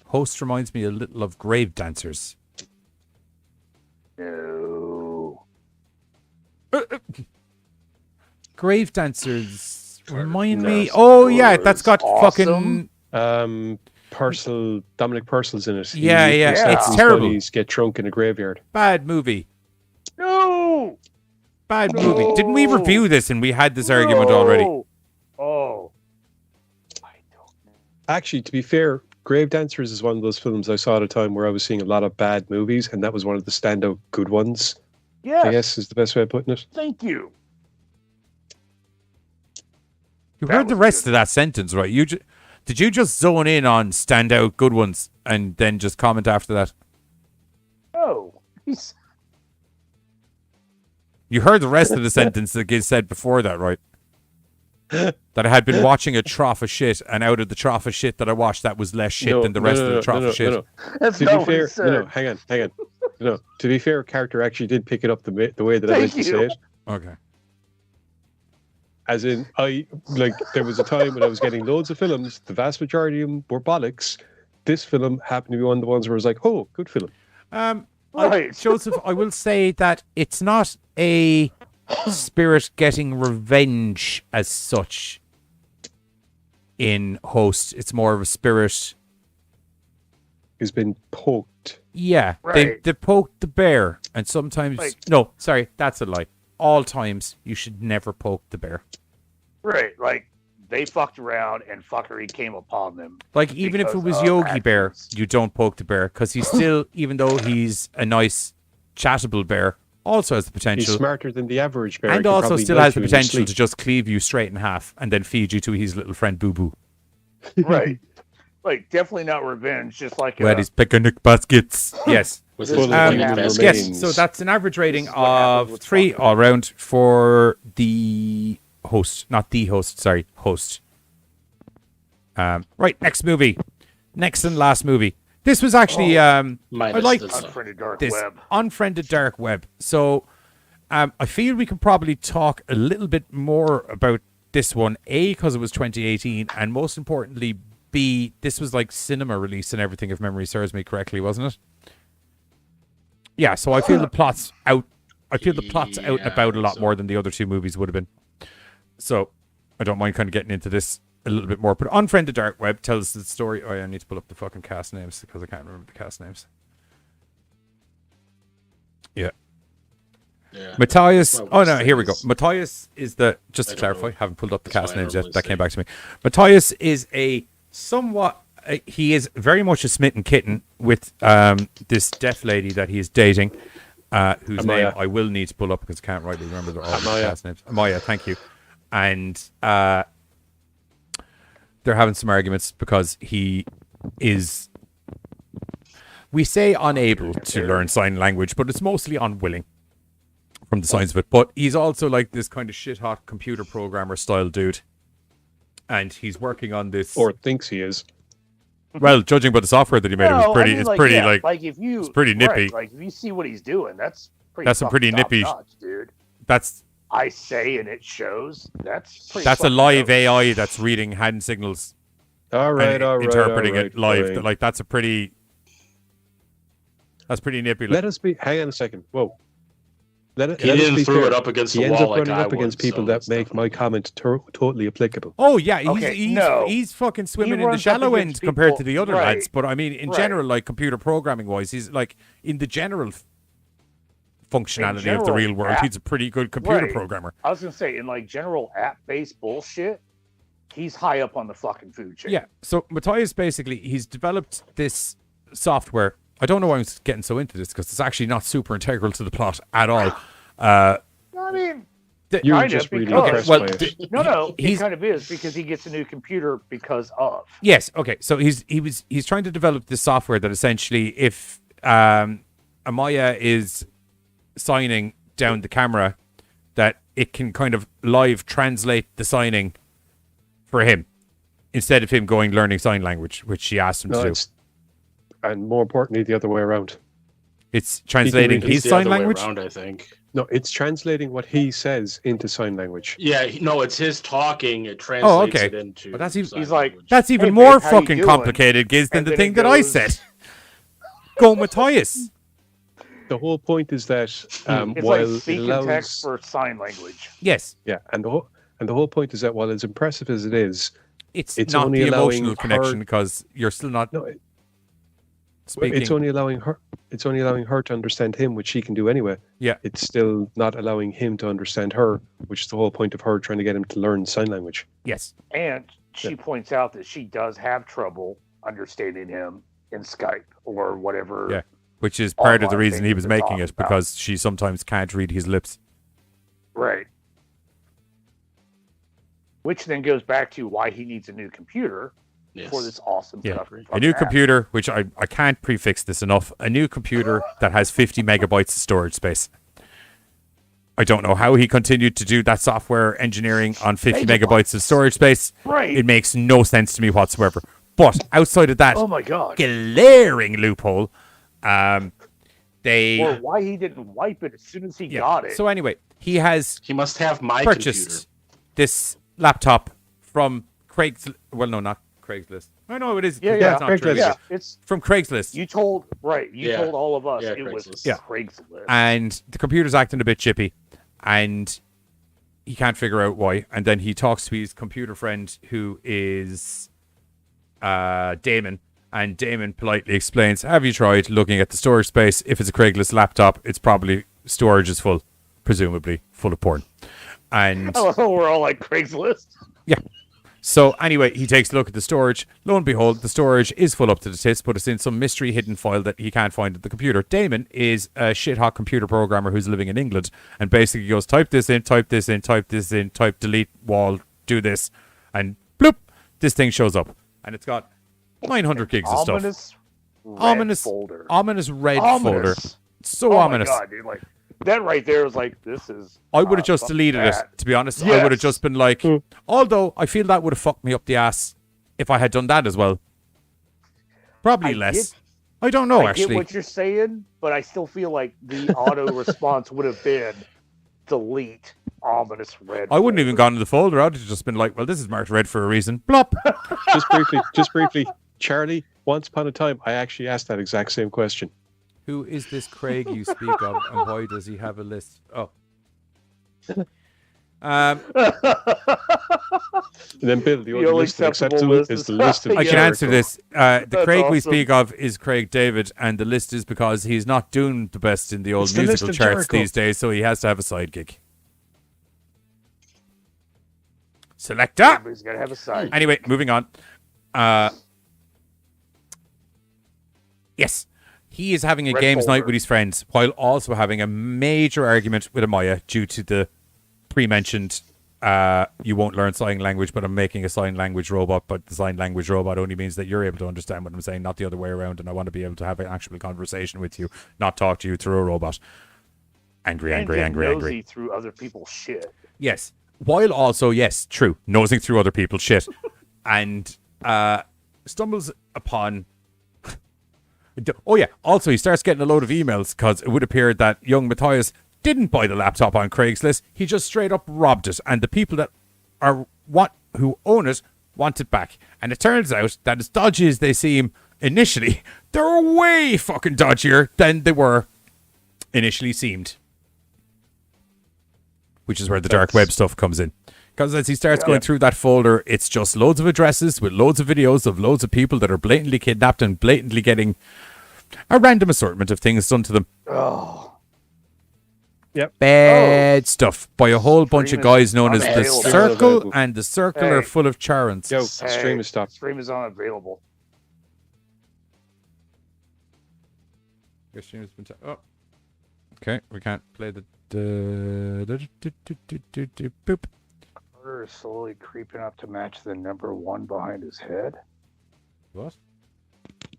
Host reminds me a little of Grave Dancers. No. Grave Dancers remind me. Oh yeah, that's got awesome. fucking Dominic Purcell's in it. Yeah, it's terrible. Buddies get drunk in a graveyard. Bad movie. No. Bad movie. Didn't we review this and we had this argument already? Oh. Actually, to be fair, Grave Dancers is one of those films I saw at a time where I was seeing a lot of bad movies, and that was one of the standout good ones. Yes. I guess is the best way of putting it. Thank you. You heard the rest of that sentence, right? Did you just zone in on standout good ones and then just comment after that? No. You heard the rest of the sentence that Giz said before that, right? That I had been watching a trough of shit, and out of the trough of shit that I watched, that was less shit than the rest of the trough of shit. That's to not be what fair, he said. hang on. No, to be fair, character actually did pick it up the way that I meant to say it. Okay. As in, there was a time when I was getting loads of films. The vast majority of them were bollocks. This film happened to be one of the ones where I was like, "Oh, good film." Right. Joseph, I will say that it's not a spirit getting revenge as such in Host. It's more of a spirit who's been poked. Yeah, Right. they poked the bear, and sometimes no, sorry, that's a lie. All times you should never poke the bear. Right, like they fucked around and fuckery came upon them. Like even if it because was of Yogi Bear, actions. you don't poke the bear because he's still, even though he's a nice, chattable bear, also has the potential. He's smarter than the average bear. And He also probably still knows has the you in your potential sleep. to just cleave you straight in half and then feed you to his little friend Boo Boo. Right. Like definitely not revenge, just like Where he's picnic baskets. Yes. With his remains. Yes, so that's an average rating of 3 all round for the host. Not the host, sorry, host. Right, next movie. Next and last movie. This was actually I like Unfriended Dark this Web. Unfriended Dark Web. So I feel we can probably talk a little bit more about this one. A, because it was 2018, and most importantly, B, this was like cinema release and everything, if memory serves me correctly, wasn't it? Yeah, so I feel the plot's out. I feel the plot's out and about a lot more than the other two movies would have been. So I don't mind kind of getting into this a little bit more. But Unfriended Dark Web tells the story. Oh, yeah, I need to pull up the fucking cast names because I can't remember the cast names. Yeah. Matthias. Oh, no, here we go. Matthias is the, just to clarify, haven't pulled up the cast names yet. That came back to me. Matthias is a somewhat, he is very much a smitten kitten with this deaf lady that he is dating, whose name I will need to pull up because I can't rightly remember all the cast names. Amaya, thank you. And they're having some arguments because he is, we say unable to learn sign language, but it's mostly unwilling from the signs of it. But he's also like this kind of shit-hot computer programmer style dude. And he's working on this. Or thinks he is. Well, judging by the software that he made, it was pretty. It's pretty nippy. Right, like if you see what he's doing, that's pretty. That's some pretty nippy, top-notch, dude. That's. I say, and it shows. That's pretty. That's a live AI that's reading hand signals. All right, all right, interpreting all right, it live. fine. Like that's pretty nippy. Let us be. Hang on a second. Whoa. He didn't throw it up against the he ends wall up like running I up against would, people so that make my comment totally applicable. Oh yeah, Okay, he's fucking swimming in the runs up shallow end against compared people- to the other right, lads. But I mean, in right. general, like computer programming wise, he's like in the general functionality of the general real world, app- he's a pretty good computer Right. programmer. I was gonna say, in like general app-based bullshit, he's high up on the fucking food chain. Yeah. So Matthias basically he's developed this software. I don't know why I'm getting so into this because it's actually not super integral to the plot at all. I mean, You were kind just of really because- impressed by it. No, he he's- kind of is because he gets a new computer because of. Yes. Okay. So he's trying to develop this software that essentially, if Amaya is signing down the camera, that it can kind of live translate the signing for him instead of him going learning sign language, which she asked him to do. And more importantly, the other way around. It's translating his sign language. Around, I think. No, it's translating what he says into sign language. Yeah, no, it's his talking. It translates okay. it into. But that's even, sign he's like, language. that's even "Hey, more babe, how you fucking doing?" complicated, Giz, than And the then thing it that I goes- said. Go Matthias. The whole point is that It's while like it speak and allows, text for sign language. Yes. yeah, and the whole point is that while as impressive as it is, It's It's not only the allowing emotional connection her- because you're still not no, speaking. it's only allowing her. It's only allowing her to understand him, which she can do anyway. Yeah. It's still not allowing him to understand her, which is the whole point of her trying to get him to learn sign language. Yes. And she points out that she does have trouble understanding him in Skype or whatever. Yeah. Which is part of the online reason he thing was they're making talking it, about. because she sometimes can't read his lips. Right. which then goes back to why he needs a new computer for this awesome stuff. A new computer, which I can't prefix this enough, a new computer that has 50 megabytes of storage space. I don't know how he continued to do that software engineering on 50 megabytes of storage space. Right. It makes no sense to me whatsoever. But outside of that, oh my God, glaring loophole, or why he didn't wipe it as soon as he got it. So anyway, he must have my purchased this laptop from Craigslist. Well, no, not Craigslist. I know it is. Yeah, it's not true. yeah. It's from Craigslist. You told all of us it was Craigslist. And the computer's acting a bit chippy, and he can't figure out why. And then he talks to his computer friend, who is Damon. And Damon politely explains, have you tried looking at the storage space? If it's a Craigslist laptop, it's probably storage is full, presumably full of porn. And we're all like Craigslist. Yeah. So anyway, he takes a look at the storage. Lo and behold, the storage is full up to the tits, but it's in some mystery hidden file that he can't find at the computer. Damon is a shit-hot computer programmer who's living in England, and basically goes, type this in, type this in, type this in, type delete wall, do this, and bloop, this thing shows up. And it's got 900 gigs of stuff. Ominous red folder. So ominous. My God, dude, like that right there is like, this is. I would have just deleted it, to be honest. Yes. I would have just been like, although I feel that would have fucked me up the ass if I had done that as well. Probably less. I don't know, actually. I get what you're saying, but I still feel like the auto response would have been delete ominous red. I wouldn't even gone to the folder. I'd have just been like, well, this is marked red for a reason. Blop. Just briefly. Charlie, once upon a time, I actually asked that exact same question. Who is this Craig you speak of, and why does he have a list? Oh. And then Bill, the only list acceptable is the list of I can answer this. The Craig we speak of is Craig David, and the list is because he's not doing the best in the old musical charts these days, so he has to have a side gig. Selector! Everybody's got to have a side. Anyway, moving on. Yes. He is having a games night with his friends while also having a major argument with Amaya due to the pre-mentioned you won't learn sign language, but I'm making a sign language robot, but the sign language robot only means that you're able to understand what I'm saying, not the other way around, and I want to be able to have an actual conversation with you, not talk to you through a robot. Angry. Through other people's shit. Yes. While also, yes, true, nosing through other people's shit. And stumbles upon... Oh yeah, also he starts getting a load of emails because it would appear that young Matthias didn't buy the laptop on Craigslist. He just straight up robbed it, and the people that who own it want it back. And it turns out that as dodgy as they seem initially, they're way fucking dodgier than they were initially seemed. Which is where the dark web stuff comes in. Because as he starts going through that folder, it's just loads of addresses with loads of videos of loads of people that are blatantly kidnapped and blatantly getting a random assortment of things done to them. Oh. Yep. Bad stuff by a whole bunch of guys known as the Circle, and the Circle are full of charons. Yo, stream is stopped. Stream is unavailable. Your stream has been okay, we can't play the boop. Carter is slowly creeping up to match the number 1 behind his head. What?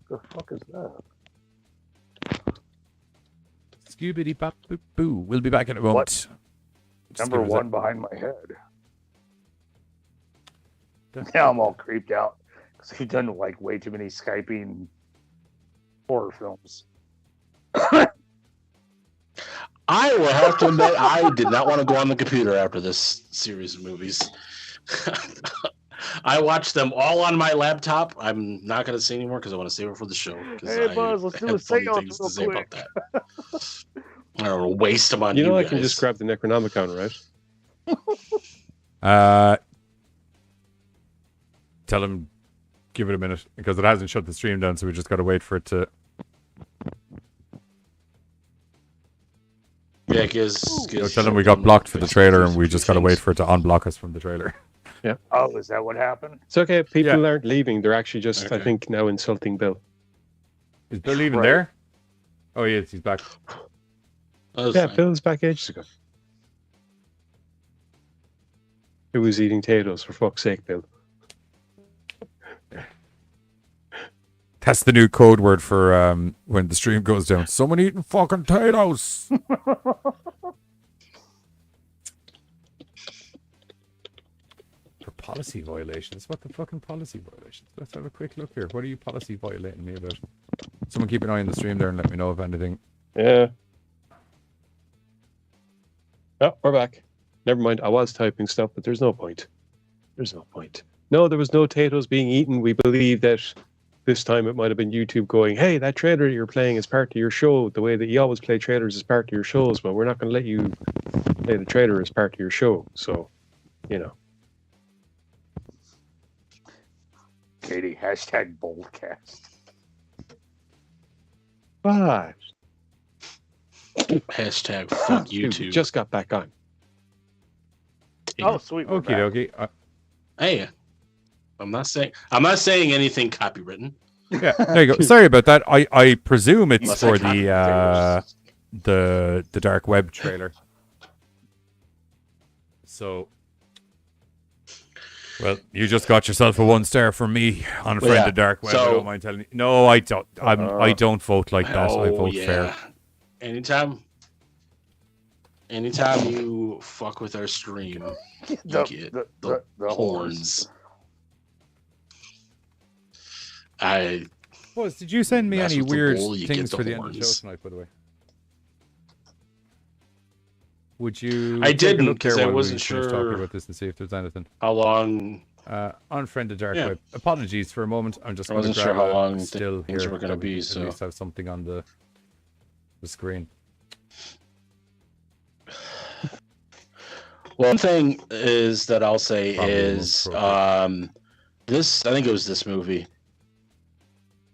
The fuck is that? Scoobity bop boop boo. We'll be back in a moment. Number 1 behind my head. Now I'm all creeped out because he's done like way too many Skyping horror films. I will have to admit, I did not want to go on the computer after this series of movies. I watched them all on my laptop. I'm not going to say anymore because I want to save it for the show. Hey, Buzz, let's do a seance real quick. I don't want to waste them on you I guys. can just grab the Necronomicon, right? Tell him, give it a minute, because it hasn't shut the stream down, so we just got to wait for it to... Yeah, tell him we got blocked for the trailer, and we just got to wait for it to unblock us from the trailer. Yeah. Oh, is that what happened? It's okay. People aren't leaving. They're actually just, I think, now insulting Bill. Is Bill even there? Oh, yes, he's back. Yeah, Bill's back ages ago. Who was eating potatoes, for fuck's sake, Bill? That's the new code word for when the stream goes down. Someone eating fucking potatoes. For policy violations? What the fucking policy violations? Let's have a quick look here. What are you policy violating me about? Someone keep an eye on the stream there and let me know if anything. Yeah. Oh, we're back. Never mind. I was typing stuff, but there's no point. There's no point. No, there was no potatoes being eaten. We believe that this time it might have been YouTube going, hey, that trailer you're playing is part of your show, the way that you always play trailers as part of your shows, but we're not going to let you play the trailer as part of your show. So, you know. Katie, hashtag boldcast. But hashtag fuck YouTube. Dude, just got back on. Oh, sweet. Okie dokie. Hey, I'm not saying anything copywritten. Yeah, there you go. Sorry about that. I presume it's Unless for the dark web trailer. So, well, you just got yourself a 1-star from me on Unfriended Dark Web. I don't mind telling you. No, I don't. I don't vote like that. I vote fair. Anytime you fuck with our stream, you get the horns. Did you send me mess any with the weird bull, you things get the for the end of the show horns. tonight, by the way? Would you? I take a didn't, look there 'cause I while we wasn't finish sure talking about this and see if there's anything. How long? Unfriended Dark Yeah. Web. Apologies for a moment. I'm just I going to wasn't grab sure how long still things here were gonna that we be, can so- at least have something on the screen. One thing is that I'll say Probably is this. I think it was this movie.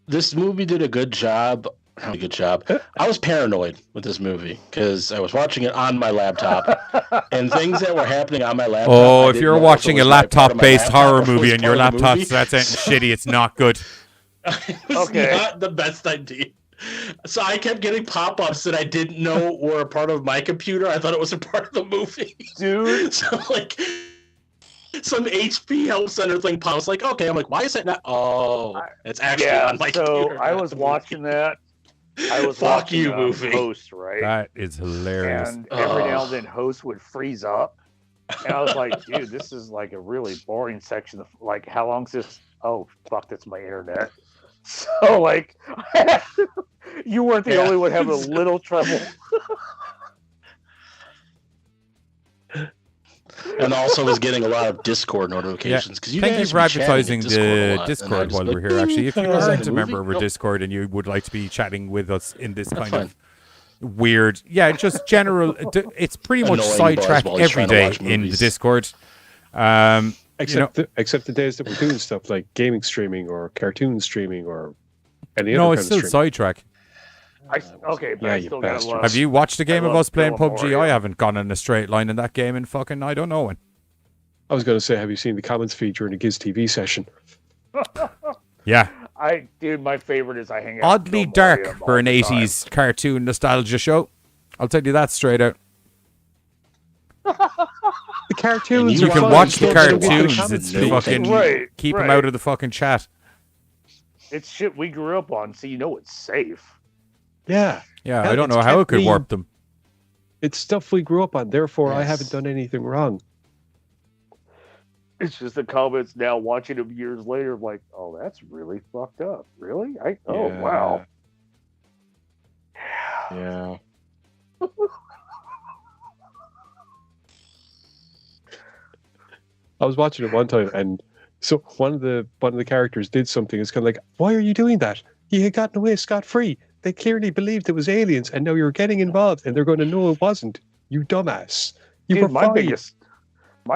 This movie did a good job. A good job. I was paranoid with this movie because I was watching it on my laptop, and things that were happening on my laptop. Oh, I if didn't you're know watching it a was my part of my laptop-based laptop horror or if it movie was and your part of the laptop movie. starts ending shitty, it's not good. It was not the best idea. So I kept getting pop-ups that I didn't know were a part of my computer. I thought it was a part of the movie. Dude. So like some HP help center thing pops. Like, okay, I'm like, why is that not? Oh, it's actually on my computer. So I was watching that. I was Fuck watching you, movie. Host, right? That is hilarious. And every now and then Host would freeze up. And I was like, dude, this is like a really boring section of like, how long's this? Oh, fuck, that's my internet. So like, you weren't the only one having a little trouble. And also was getting a lot of Discord notifications. Yeah. You Thank you guys for were chatting advertising in Discord a the lot, Discord and I was while like, we're here. Actually, if you is that aren't a a member movie? of our Nope. Discord and you would like to be chatting with us in this That's kind fine. of weird, just general, it's pretty much Annoying sidetrack buzz while he's every trying to day watch in the movies. Discord. Except the days that we're doing stuff like gaming streaming or cartoon streaming or any no, other it's kind still of streaming. sidetrack. Okay, but Yeah, I you still gotta bastard. love. Have you watched a game I of love us playing Bill and PUBG? Mario. I haven't gone in a straight line in that game in fucking I don't know when. I was going to say, have you seen the comments feed during the Giz TV session? Yeah. Dude, my favorite is I hang out. Oddly with Bill dark Mario for an all the time. 80s cartoon nostalgia show. I'll tell you that straight out. The cartoons. You are can fun. watch the You don't have to cartoons. watch It's them. fucking Right, keep them right. out of the fucking chat. It's shit we grew up on, so you know it's safe. Yeah. Yeah, Hell, I don't it's know how it kept could me- warp them. It's stuff we grew up on. Therefore, I Yes. haven't done anything wrong. It's just the comments now, watching them years later, like, oh, that's really fucked up. Really? Oh, Yeah. wow. Yeah. I was watching it one time, and so one of the characters did something. It's kind of like, why are you doing that? He had gotten away scot-free. They clearly believed it was aliens, and now you're getting involved, and they're going to know it wasn't. You dumbass. You Dude, were my fine.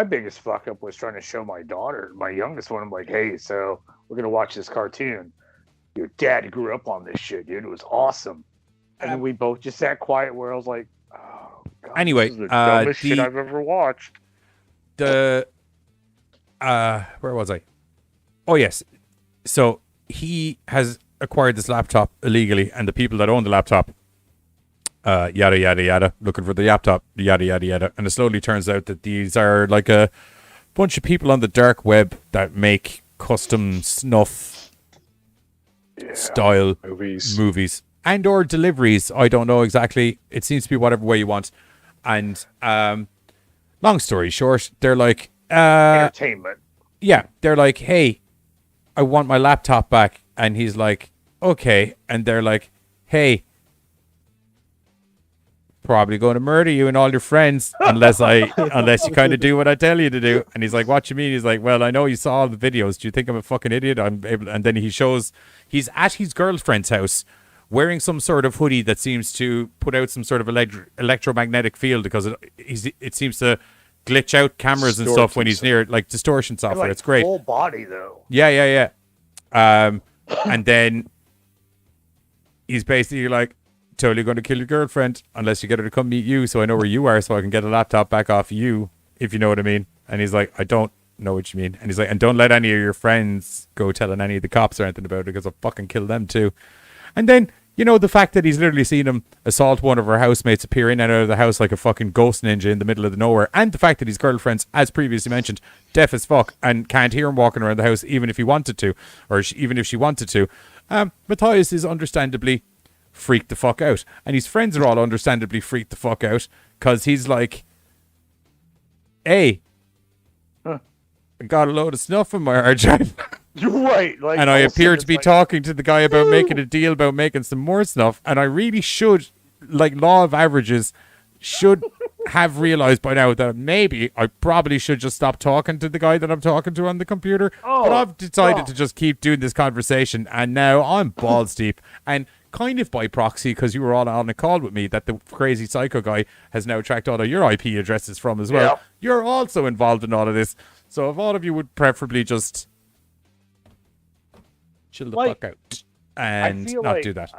biggest fuck up was trying to show my daughter, my youngest one. I'm like, hey, so we're gonna watch this cartoon. Your dad grew up on this shit, dude. It was awesome. And then we both just sat quiet. Where I was like, oh, God, Anyway, this is the dumbest shit the- I've ever watched. The where was I? Oh yes. So he has acquired this laptop illegally, and the people that own the laptop, yada yada yada, looking for the laptop, yada yada yada, and it slowly turns out that these are like a bunch of people on the dark web that make custom snuff style movies and or deliveries. I don't know exactly. It seems to be whatever way you want. And long story short, they're like entertainment. Yeah, they're like, hey, I want my laptop back. And he's like, okay. And they're like, hey, probably going to murder you and all your friends unless you kind of do what I tell you to do. And he's like, what you mean? He's like, well, I know you saw all the videos. Do you think I'm a fucking idiot? And then he's at his girlfriend's house wearing some sort of hoodie that seems to put out some sort of electromagnetic field because it seems to glitch out cameras and stuff when he's near it, like distortion software. Like it's great. Full body though. Yeah. And then he's basically like, totally going to kill your girlfriend unless you get her to come meet you so I know where you are so I can get a laptop back off you, if you know what I mean. And he's like, I don't know what you mean. And he's like, and don't let any of your friends go telling any of the cops or anything about it because I'll fucking kill them too. And then, you know, the fact that he's literally seen him assault one of her housemates, appear in and out of the house like a fucking ghost ninja in the middle of the nowhere, and the fact that his girlfriend's, as previously mentioned, deaf as fuck and can't hear him walking around the house even if he wanted to, or even if she wanted to. Matthias is understandably freaked the fuck out, and his friends are all understandably freaked the fuck out because he's like, hey, I got a load of snuff in my hard drive. You're right. Like, and I appear to be talking to the guy about making a deal about making some more snuff, and I really should, like law of averages, should have realized by now that maybe I probably should just stop talking to the guy that I'm talking to on the computer. But I've decided to just keep doing this conversation, and now I'm balls deep. And kind of by proxy, because you were all on a call with me, that the crazy psycho guy has now tracked all of your IP addresses from as well. Yeah. You're also involved in all of this. So if all of you would preferably just chill the fuck out and not do that.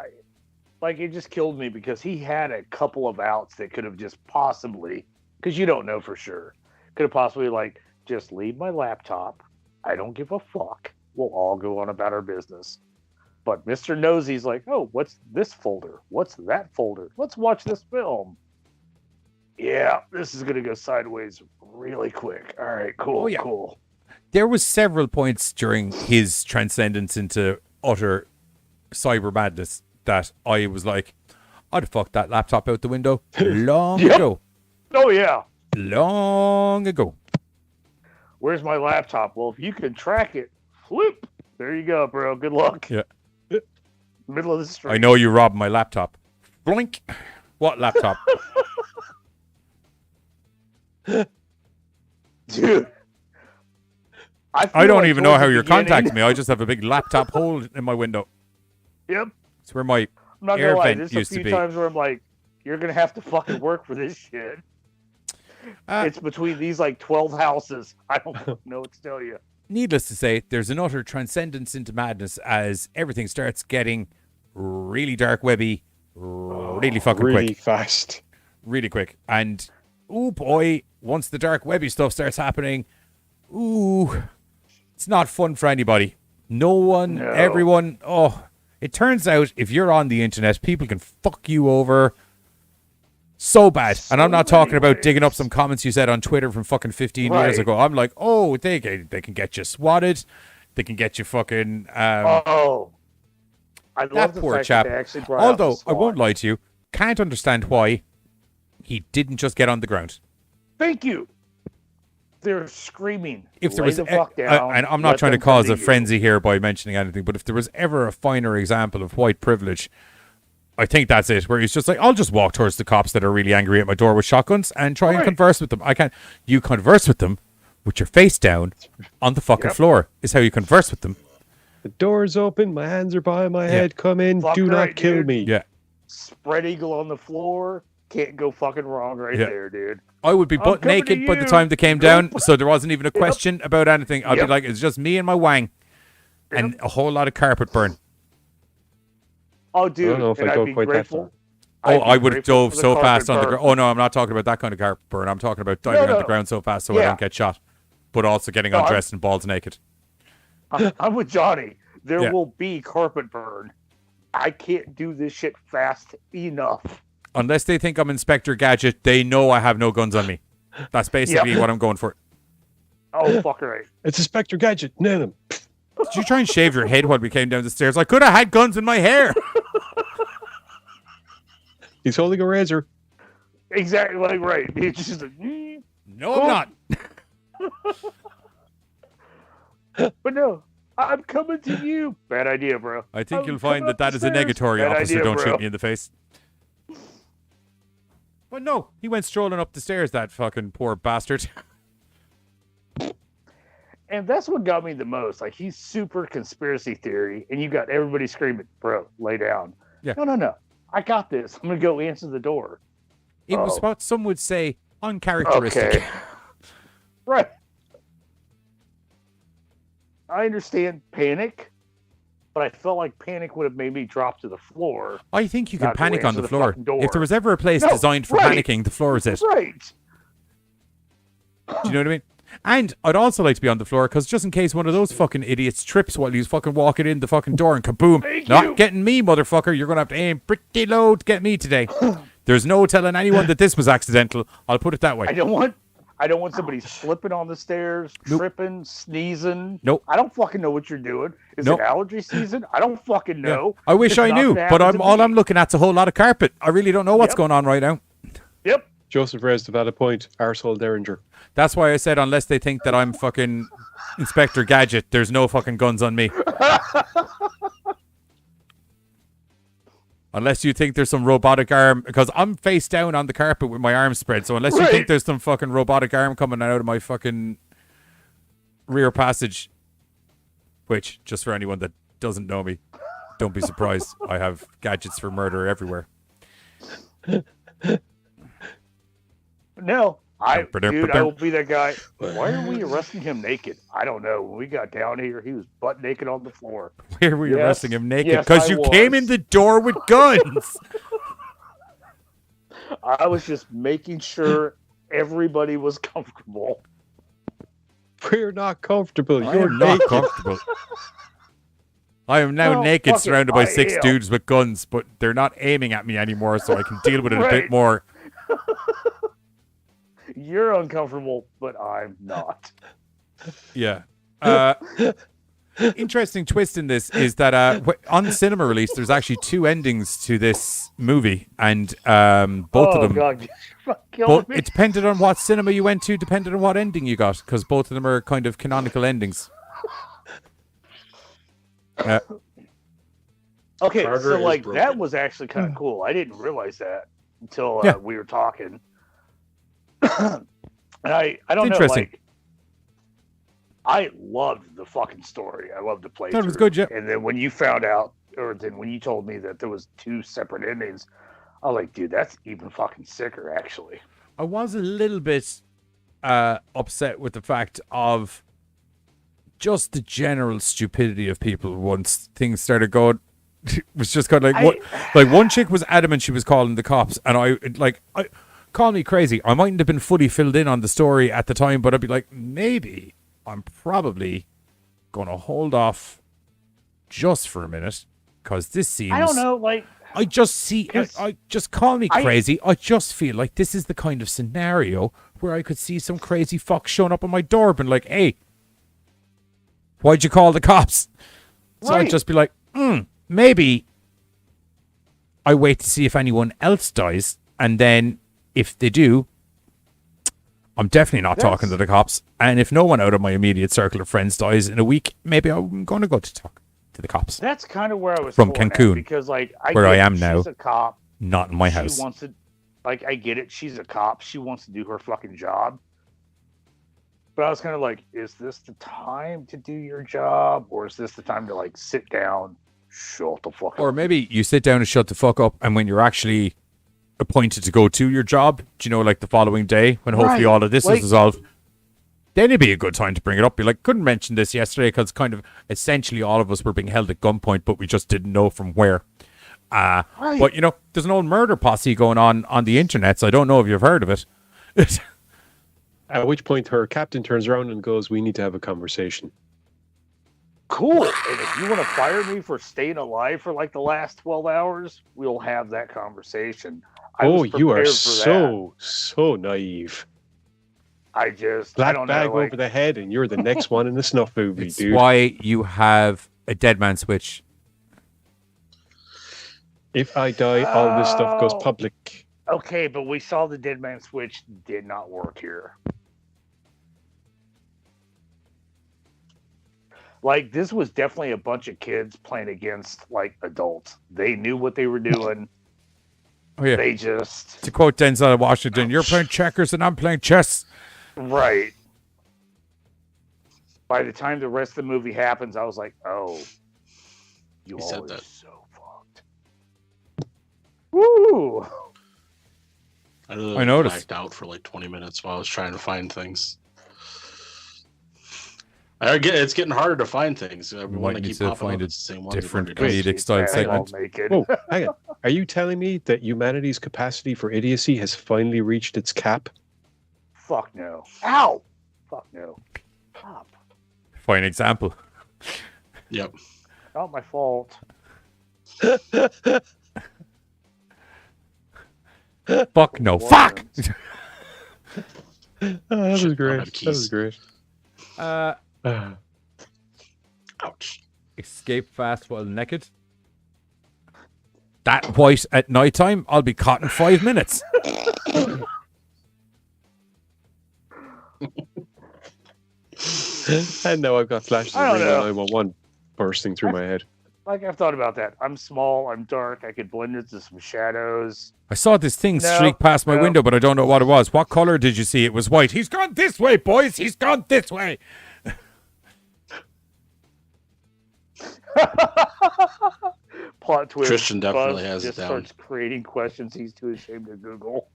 It just killed me because he had a couple of outs that could have just possibly, because you don't know for sure, could have possibly like, just leave my laptop. I don't give a fuck. We'll all go on about our business. But Mr. Nosy's like, oh, what's this folder? What's that folder? Let's watch this film. Yeah, this is going to go sideways really quick. All right, cool, cool. There was several points during his transcendence into utter cyber madness that I was like, I'd have fucked that laptop out the window long ago. Oh, yeah. Long ago. Where's my laptop? Well, if you can track it, whoop, there you go, bro. Good luck. Yeah. Middle of the street. I know you robbed my laptop. Blink. What laptop? Dude. I don't even know how you're contacting me. I just have a big laptop hole in my window. Yep. It's where my I'm not air gonna lie. vent There's used a to few be. times where I'm like, you're going to have to fucking work for this shit. It's between these like 12 houses. I don't know what to tell you. Needless to say, there's an utter transcendence into madness as everything starts getting really dark webby, really fucking quick. Really fast. Really quick. And, oh boy, once the dark webby stuff starts happening, it's not fun for anybody. No one, everyone, it turns out if you're on the internet, people can fuck you over so bad. And I'm not talking about digging up some comments you said on Twitter from fucking 15 years ago. I'm like, they can get you swatted. They can get you fucking... I love that the poor fact chap. that they actually brought out the Although, I SWAT. won't lie to you, can't understand why he didn't just get on the ground. Thank you. They're screaming. If there Lay was, the fuck down, and I'm not let trying to them cause free a you. frenzy here by mentioning anything, but if there was ever a finer example of white privilege, I think that's it. Where he's just like, I'll just walk towards the cops that are really angry at my door with shotguns and try and converse with them. I can't. You converse with them with your face down on the fucking floor. Is how you converse with them. The door's open. My hands are behind my head. Come in. Fuck Do right, not kill dude. me. Yeah. Spread eagle on the floor. Can't go fucking wrong there, dude. I would be I'm butt coming naked to by the you. time they came down, so there wasn't even a question about anything. I'd be Yep. like, it's just me and my wang, and a whole lot of carpet burn. Oh, dude. I don't know if and I I'd go be quite that grateful. far. I would have dove so fast on the ground. ground. Oh no, I'm not talking about that kind of carpet burn. I'm talking about diving on the ground so fast so I Yeah. don't get shot, but also getting No, I'm- undressed and balls naked. I'm with Johnny. There Yeah. will be carpet burn. I can't do this shit fast enough. Unless they think I'm Inspector Gadget, they know I have no guns on me. That's basically Yep. what I'm going for. Oh, fuck right. It's Inspector Gadget. Nail him. Did you try and shave your head while we came down the stairs? I could have had guns in my hair. He's holding a razor. Exactly, like, right. He's just like, no, I'm not. But no, I'm coming to you. Bad idea, bro. I think I'm you'll find coming that up is the a stairs. negatory, Bad officer. idea, Don't bro. shoot me in the face. But no, he went strolling up the stairs, that fucking poor bastard. And that's what got me the most. Like, he's super conspiracy theory, and you got everybody screaming, bro, lay down. Yeah. No. I got this. I'm going to go answer the door. It was what some would say uncharacteristic. Okay. Right. I understand panic, but I felt like panic would have made me drop to the floor. I think you can not go panic on answer the floor. fucking door. If there was ever a place No, designed for right. panicking, the floor is it. Right. Do you know what I mean? And I'd also like to be on the floor because just in case one of those fucking idiots trips while he's fucking walking in the fucking door and kaboom. Thank Not you. getting me, motherfucker. You're going to have to aim pretty low to get me today. There's no telling anyone that this was accidental. I'll put it that way. I don't want somebody slipping on the stairs, tripping, sneezing. Nope. I don't fucking know what you're doing. Is Nope. it allergy season? I don't fucking Yeah. know. I wish It's I not knew, gonna but happen to all me. I'm looking at's a whole lot of carpet. I really don't know what's Yep. going on right now. Yep. Joseph raised a valid point. Arsehole Derringer. That's why I said unless they think that I'm fucking Inspector Gadget, there's no fucking guns on me. Unless you think there's some robotic arm, because I'm face down on the carpet with my arms spread. So unless you think there's some fucking robotic arm coming out of my fucking rear passage, which, just for anyone that doesn't know me, don't be surprised. I have gadgets for murder everywhere. No, I will be that guy. Why are we arresting him naked? I don't know. When we got down here, he was butt naked on the floor. Where were you Yes, arresting him naked? yes, Because I you was. came in the door with guns. I was just making sure everybody was comfortable. We're not comfortable. I You're am not naked. comfortable. I am now Well, naked, fuck it, surrounded by I 6 am. dudes with guns, but they're not aiming at me anymore, so I can deal with it a Right. bit more. You're uncomfortable, but I'm not. Yeah. Interesting twist in this is that on cinema release, there's actually 2 endings to this movie, and both of them. God, you're killing me. It depended on what cinema you went to, depended on what ending you got, because both of them are kind of canonical endings. Okay, Carter so is like broken. that was actually kind of cool. I didn't realize that until Yeah. we were talking. And I don't know, Interesting. like I loved the fucking story. I loved the playthrough. That was good, yeah. And then when you found out, or then when you told me that there was 2 separate endings, I was like, dude, that's even fucking sicker, actually. I was a little bit upset with the fact of just the general stupidity of people once things started going. It was just kind of like one chick was adamant she was calling the cops, and I call me crazy. I mightn't have been fully filled in on the story at the time, but I'd be like, maybe I'm probably gonna hold off just for a minute because this seems. I don't know, like I just see. I just call me crazy. I just feel like this is the kind of scenario where I could see some crazy fuck showing up on my door, and like, "Hey, why'd you call the cops?" So I'd Right. just be like, maybe I wait to see if anyone else dies, and then if they do, I'm definitely not talking to the cops. And if no one out of my immediate circle of friends dies in a week, maybe I'm going to go to talk to the cops. That's kind of where I was From torn at, Cancun, because like where I get am now, she's a cop. not in my She house. wants to, like, I get it. She's a cop. She wants to do her fucking job. But I was kind of like, is this the time to do your job, or is this the time to like sit down, shut the fuck up? Or maybe you sit down and shut the fuck up, and when you're actually appointed to go to your job, do you know, like the following day, when hopefully Right. all of this Like- is resolved, then it'd be a good time to bring it up. Be like, couldn't mention this yesterday because kind of essentially all of us were being held at gunpoint, but we just didn't know from where. Right. But, you know, there's an old murder posse going on the internet, so I don't know if you've heard of it. At which point her captain turns around and goes, "We need to have a conversation." Cool. And if you want to fire me for staying alive for like the last 12 hours, we'll have that conversation. I was You are prepared for that. so naive. I Black don't bag know. Like, over the head, and you're the next one in the snuff movie, It's dude. why you have a dead man switch. If I die, all this stuff goes public. okay, but we saw the dead man switch did not work here. Like, this was definitely a bunch of kids playing against like adults. They knew what they were doing. Oh yeah. They just To quote Denzel Washington, "You're playing checkers and I'm playing chess." right. By the time the rest of the movie happens, I was like, "Oh, you He all said are that. so fucked." Woo! I noticed. blacked out for like 20 minutes while I was trying to find things. It's getting harder to find things. We Everyone might to need keep to popping find up a the same ones different every day. comedic style segment. Whoa, hang on. Are you telling me that humanity's capacity for idiocy has finally reached its cap? Fuck no! Ow! Fuck no! Stop! Fine example. Yep. Not my fault. Fuck no. Fuck! That was great. That was great. Ouch. Escape fast while naked. That white at night time, I'll be caught in 5 minutes. And now I've got flashes of I don't Ringo know. 911 bursting through my head. Like, I've thought about that. I'm small. I'm dark. I could blend into some shadows. I saw this thing No, streak past my no. window, but I don't know what it was. What color did you see? It was white. He's gone this way, boys. He's gone this way. Plot twist. Tristan definitely Buzz has it just down. starts creating questions he's too ashamed to Google.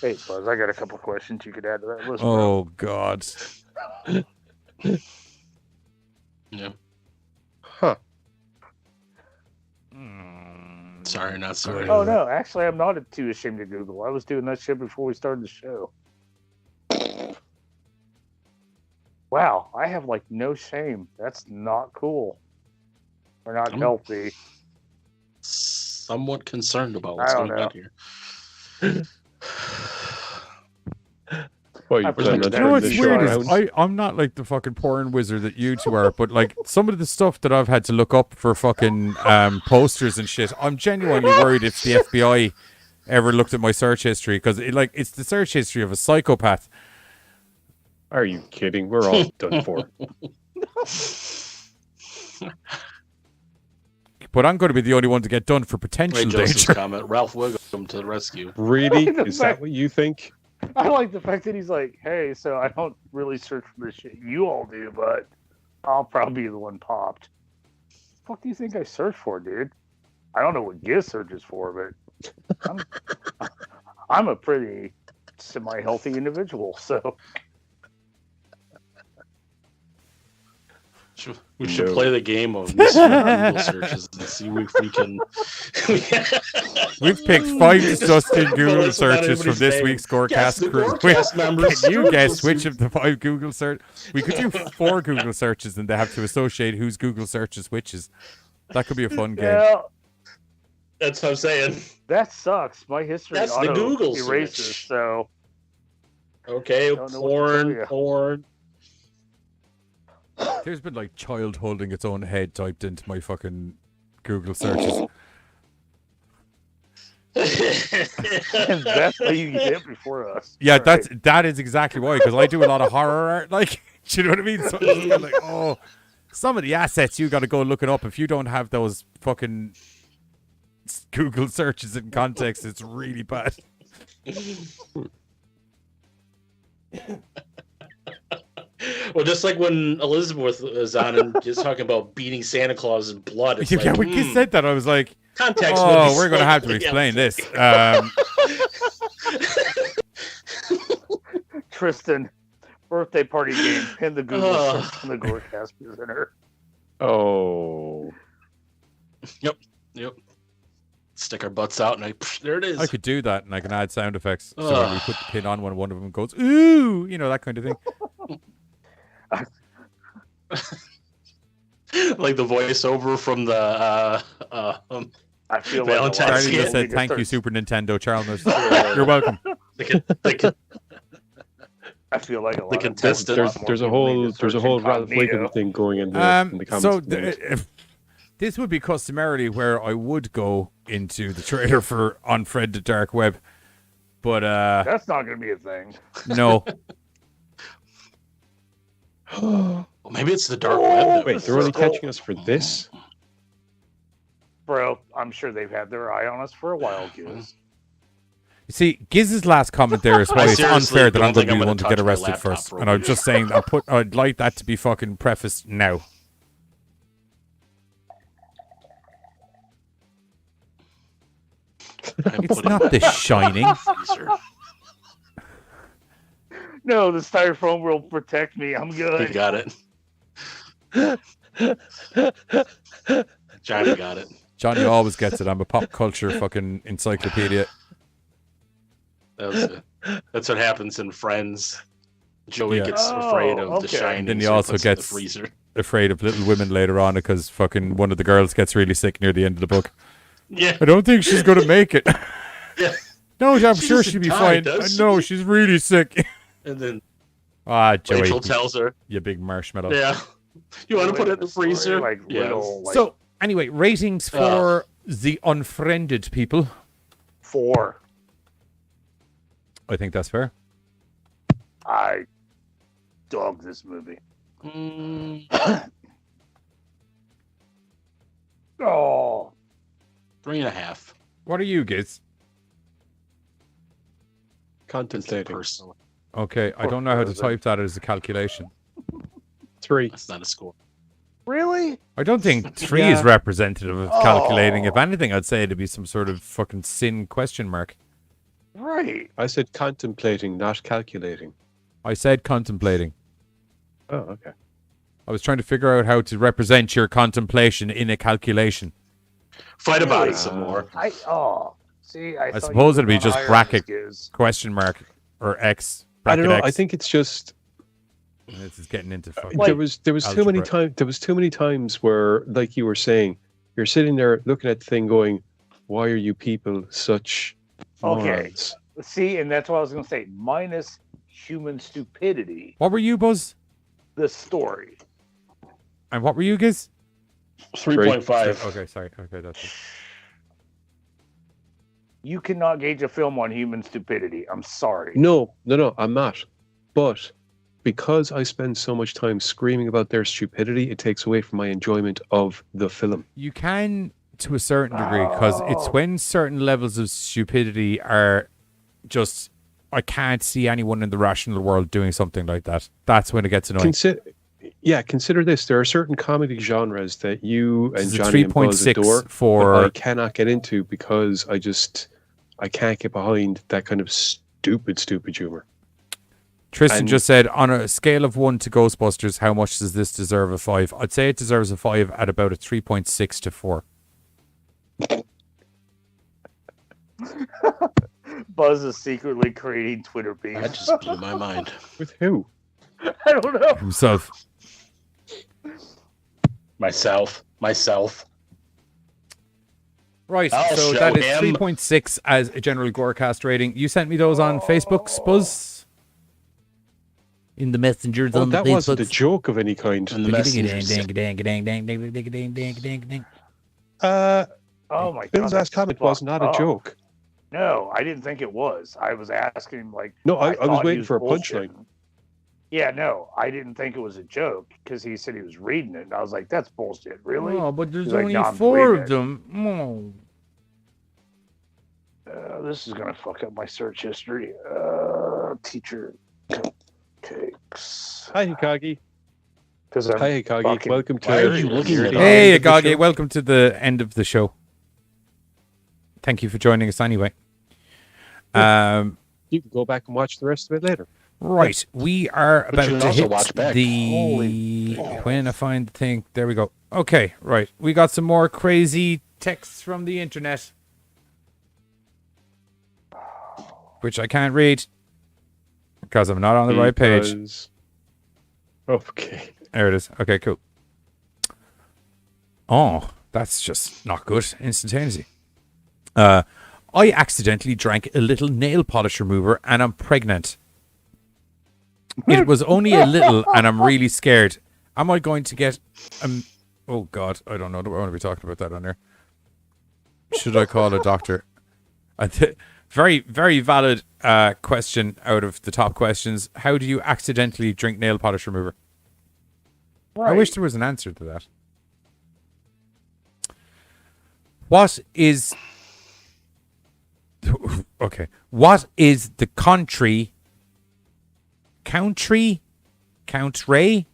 Hey, Buzz, I got a couple questions you could add to that list. bro. Oh, God. Yeah. Huh. Sorry, not sorry. Oh, no. Actually, I'm not too ashamed to Google. I was doing that shit before we started the show. Wow, I have, like, no shame. That's not cool. Or not I'm- healthy. Somewhat concerned about what's I don't going know. on here. Well, you I plan presume on that You know turning what's this show weird around. is I'm not like the fucking porn wizard that you two are, but like some of the stuff that I've had to look up for fucking posters and shit, I'm genuinely worried if the FBI ever looked at my search history because it's the search history of a psychopath. Are you kidding? We're all done for. But I'm going to be the only one to get done for potential Ray Joseph's danger. comment. Ralph Wiggum to the rescue. Really? The Is that fact- what you think? I like the fact that he's like, hey, so I don't really search for this shit. You all do, but I'll probably be the one popped. Fuck do you think I search for, dude? I don't know what Giz searches for, but I'm a pretty semi-healthy individual, so We should No. play the game of mystery Google searches and see if we can. We've picked 5 disgusting Google Well, that's what searches from everybody's this saying. week's Guess GoreCast the crew. GoreCast members. Can you guess which of the 5 Google search? We could do 4 Google searches and they have to associate whose Google searches which is. That could be a fun game. yeah, That's what I'm saying. that sucks. My history That's the auto Google erases, search. so Okay, Don't know what to tell ya. porn. There's been like child holding its own head typed into my fucking Google searches. and that's how you get it before us. Yeah, All right. that is exactly why, because I do a lot of horror art. Like, do you know what I mean? So it's kinda like, oh, some of the assets you got to go looking up. If you don't have those fucking Google searches in context, it's really bad. Well, just like when Elizabeth was on and just talking about beating Santa Claus in blood. It's Yeah, like, when you said that, I was like, context. oh, would be we're going to have to slightly- explain this. Tristan, birthday party game. Pin the Google Oh. search on the GoreCast presenter. Oh. Yep. Stick our butts out and there it is. I could do that, and I can add sound effects. So Ugh. when we put the pin on when one of them goes, ooh, you know, that kind of thing. Like the voiceover from the I feel Valentine's like Charlie Day. just said, thank you, Super Nintendo, Chalmers. Yeah. You're welcome. They could I feel like a lot The of contestant. There's a whole Ralph Wiggum thing going in the comments. So this would be customarily where I would go into the trailer for Unfriended Dark Web, but that's not going to be a thing. No. Well, maybe it's the dark web. Wait, they're only catching us for this? Bro, I'm sure they've had their eye on us for a while, Giz. You see, Giz's last comment there is why it's unfair that I'm going to be the one to get arrested first. And I'm just saying, I'd like that to be fucking prefaced now. It's not The Shining. No, the styrofoam will protect me. I'm good. You got it. Johnny got it. Johnny always gets it. I'm a pop culture fucking encyclopedia. That's what happens in Friends. Joey gets afraid of The Shining. And then he so also puts it in the gets freezer. afraid of Little Women later on because fucking one of the girls gets really sick near the end of the book. Yeah. I don't think she's going to make it. Yeah. No, I'm She sure doesn't she'll be die, fine. does No, she? she's really sick. And then Joey. Rachel tells her. You big marshmallow. Yeah. You want to put it in the freezer? So, anyway, ratings for the Unfriended people. 4. I think that's fair. I dog this movie. Oh. 3.5. What are you, Giz? Contemplating. Personally. Okay, I don't know how to type that as a calculation. 3. That's not a score. Really? I don't think 3 is representative of calculating. If anything, I'd say it'd be some sort of fucking sin question mark. Right. I said contemplating, not calculating. I said contemplating. Oh, okay. I was trying to figure out how to represent your contemplation in a calculation. Fight about it some more. I suppose it'd be just bracket question mark or X. I don't know. X. I think it's just this is getting into fucking. there was too many times. There was too many times where, like you were saying, you're sitting there looking at the thing, going, "Why are you people such Okay. morons?" See, and that's what I was going to say. Minus human stupidity. What were you, Buzz? The story. And what were you, Giz? 3.5. Okay, sorry. Okay, that's it. You cannot gauge a film on human stupidity. I'm sorry. No, I'm not. But because I spend so much time screaming about their stupidity, it takes away from my enjoyment of the film. You can, to a certain degree, because it's when certain levels of stupidity are just, I can't see anyone in the rational world doing something like that. That's when it gets annoying. Consider this. There are certain comedy genres that you and This is a Johnny and Buzz 3.6 adore, for- but I cannot get into because I can't get behind that kind of stupid humor. Tristan And- just said, on a scale of 1 to Ghostbusters, how much does this deserve a 5? I'd say it deserves a 5 at about a 3.6 to 4. Buzz is secretly creating Twitter beefs. That just blew my mind. With who? I don't know. Himself. Myself. Right, I'll so show that is him. 3.6 as a general GoreCast rating. You sent me those on Facebook, Spuzz? In the messengers Oh, on the that wasn't a Facebooks. joke of any kind. In the messengers. Oh my Bill's god. last comment was not a joke. No, I didn't think it was. I was asking him like. No, I was thought he waiting for a punchline. bullshitting. Yeah, no, I didn't think it was a joke because he said he was reading it. And I was like, that's bullshit. Really? Oh, but there's He's like, only "No, I'm 4 reading of it." them. Oh. This is going to fuck up my search history. Teacher cupcakes. Hi, Hikagi. Because Hi, Hikagi. Welcome to. Why are you looking at Hey, end of the Agage, show. welcome to the end of the show. Thank you for joining us anyway. You can go back and watch the rest of it later. Right, we are But about you can to also hit watch back. the... When I find the thing... There we go. Okay, right. We got some more crazy texts from the internet. Which I can't read. Because I'm not on the right page. Because- Okay. There it is. Okay, cool. Oh, that's just not good. Instantaneously. I accidentally drank a little nail polish remover and I'm pregnant. It was only a little, and I'm really scared. Am I going to get... oh, God. I don't know. Do I want to be talking about that on there? Should I call a doctor? Very, very valid question out of the top questions. How do you accidentally drink nail polish remover? Right. I wish there was an answer to that. What is... Okay. What is the country... Country? Country?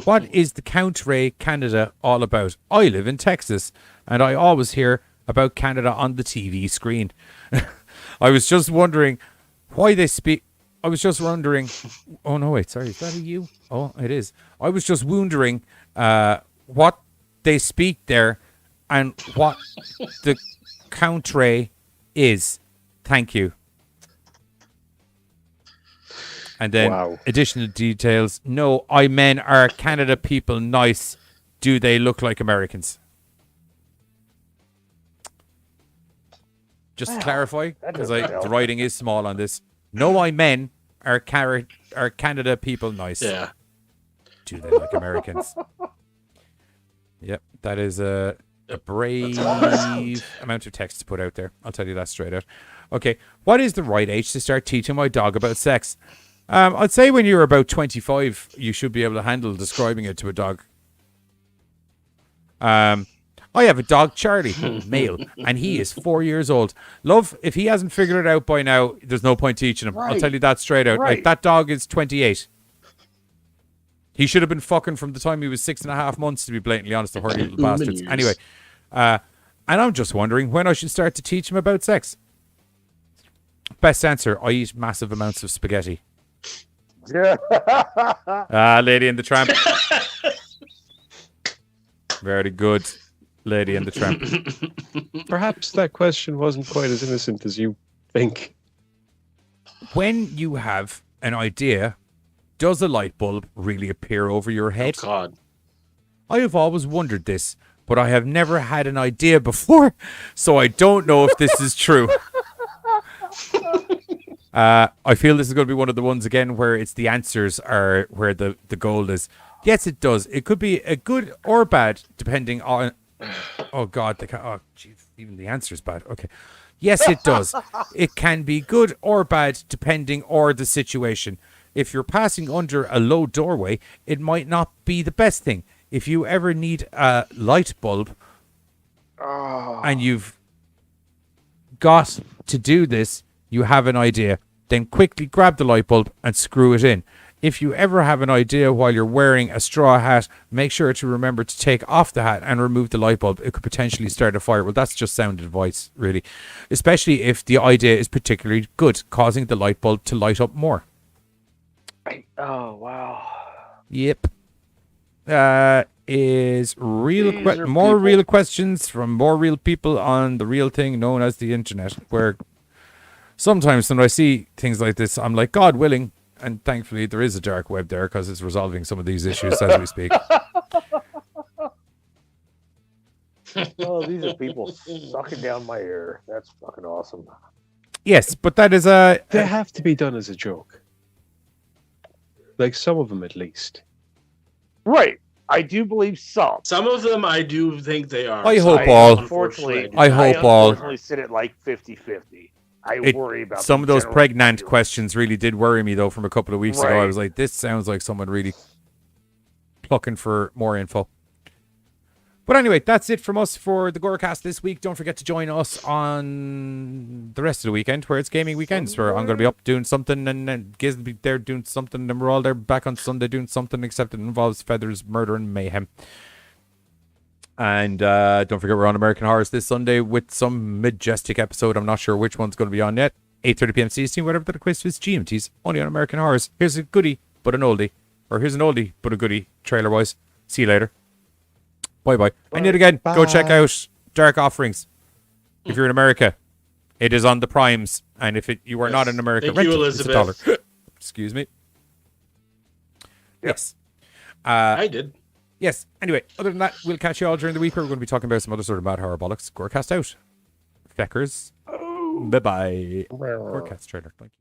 What is the Country Canada all about? I live in Texas, and I always hear about Canada on the TV screen. I was just wondering why they speak... I was just wondering... Oh, no, wait, sorry. Is that a you? Oh, it is. I was just wondering what they speak there and what the country is. Thank you. And then additional details. No, I men are Canada people nice. Do they look like Americans? Just to clarify, because the writing is small on this. No, I men are Canada people nice. Yeah. Do they like Americans? Yep, that is a brave amount of text to put out there. I'll tell you that straight out. Okay, what is the right age to start teaching my dog about sex? I'd say when you're about 25, you should be able to handle describing it to a dog. I have a dog, Charlie, male, and he is 4 years old. Love, if he hasn't figured it out by now, there's no point teaching him. Right. I'll tell you that straight out. Right. Like, that dog is 28. He should have been fucking from the time he was 6.5 months, to be blatantly honest, the horny little bastards. Anyway, and I'm just wondering when I should start to teach him about sex. Best answer, I eat massive amounts of spaghetti. Lady and the Tramp. Very good. Lady and the Tramp. Perhaps that question wasn't quite as innocent as you think. When you have an idea, does a light bulb really appear over your head? Oh, God. I have always wondered this, but I have never had an idea before, so I don't know if this is true. I feel this is going to be one of the ones again where it's the answers are where the gold is. Yes, it does. It could be a good or bad, depending on... Oh, God. Oh, jeez. Even the answer is bad. Okay. Yes, it does. It can be good or bad, depending on the situation. If you're passing under a low doorway, it might not be the best thing. If you ever need a light bulb and you've got to do this, you have an idea, then quickly grab the light bulb and screw it in. If you ever have an idea while you're wearing a straw hat, make sure to remember to take off the hat and remove the light bulb. It could potentially start a fire. Well, that's just sound advice, really. Especially if the idea is particularly good, causing the light bulb to light up more. Oh, wow. Yep. Is more real questions from more real people on the real thing known as the internet, where sometimes when I see things like this, I'm like, God willing, and thankfully there is a dark web there because it's resolving some of these issues as we speak. Oh, these are people sucking down my ear. That's fucking awesome. Yes, but that is They have to be done as a joke. Like some of them, at least. Right. I do believe some. Some of them I do think they are. I hope all. Unfortunately, I hope all. Unfortunately, sit at like 50-50. I worry about some of those general pregnant questions really did worry me, though, from a couple of weeks ago. I was like, this sounds like someone really looking for more info. But anyway, that's it from us for the GoreCast this week. Don't forget to join us on the rest of the weekend, where it's gaming weekends, where I'm going to be up doing something, and Giz will be there doing something, and we're all there back on Sunday doing something, except it involves feathers, murder, and mayhem. And don't forget, we're on American Horrors this Sunday with some majestic episode. I'm not sure which one's going to be on yet. 8:30 p.m. CST, whatever the quiz is, GMTs, only on American Horrors. Here's a goodie, but an oldie. Or here's an oldie, but a goodie, trailer-wise. See you later. Bye-bye. And yet again, go check out Dark Offerings. If you're in America, it is on the Primes. And if you are not in America, Thank rent you, it. It's Elizabeth. $1. Excuse me. Yes. I did. Yes. Anyway, other than that, we'll catch you all during the week where we're going to be talking about some other sort of mad horror bollocks. GoreCast out. Feckers. Bye-bye. GoreCast trailer. Thank you.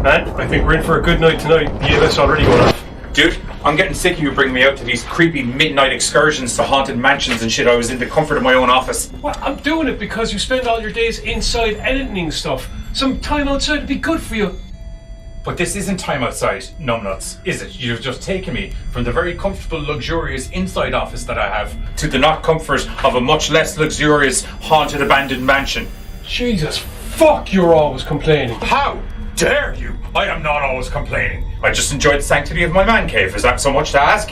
Man, I think we're in for a good night tonight. The EMS already going off. Dude, I'm getting sick of you bringing me out to these creepy midnight excursions to haunted mansions and shit. I was in the comfort of my own office. Well, I'm doing it because you spend all your days inside editing stuff. Some time outside would be good for you. But this isn't time outside, numbnuts, is it? You've just taken me from the very comfortable, luxurious inside office that I have to the not comfort of a much less luxurious, haunted, abandoned mansion. Jesus, fuck, you're always complaining. How dare you? I am not always complaining. I just enjoy the sanctity of my man cave. Is that so much to ask?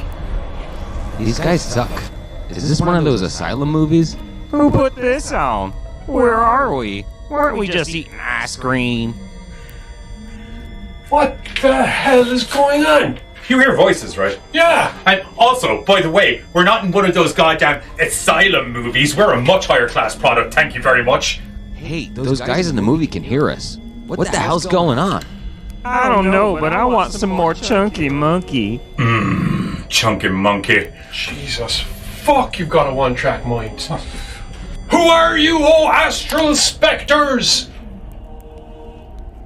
These guys suck. Is this one of those asylum movies? Who put this on? Where are we? Weren't we just eating ice cream? What the hell is going on? You hear voices, right? Yeah! And also, by the way, we're not in one of those goddamn asylum movies. We're a much higher class product, thank you very much. Hey, those guys in the movie can hear us. What the hell's going on? I don't know, but I want some more chunky monkey. Chunky monkey. Jesus, fuck, you've got a one-track mind. Who are you, oh astral specters?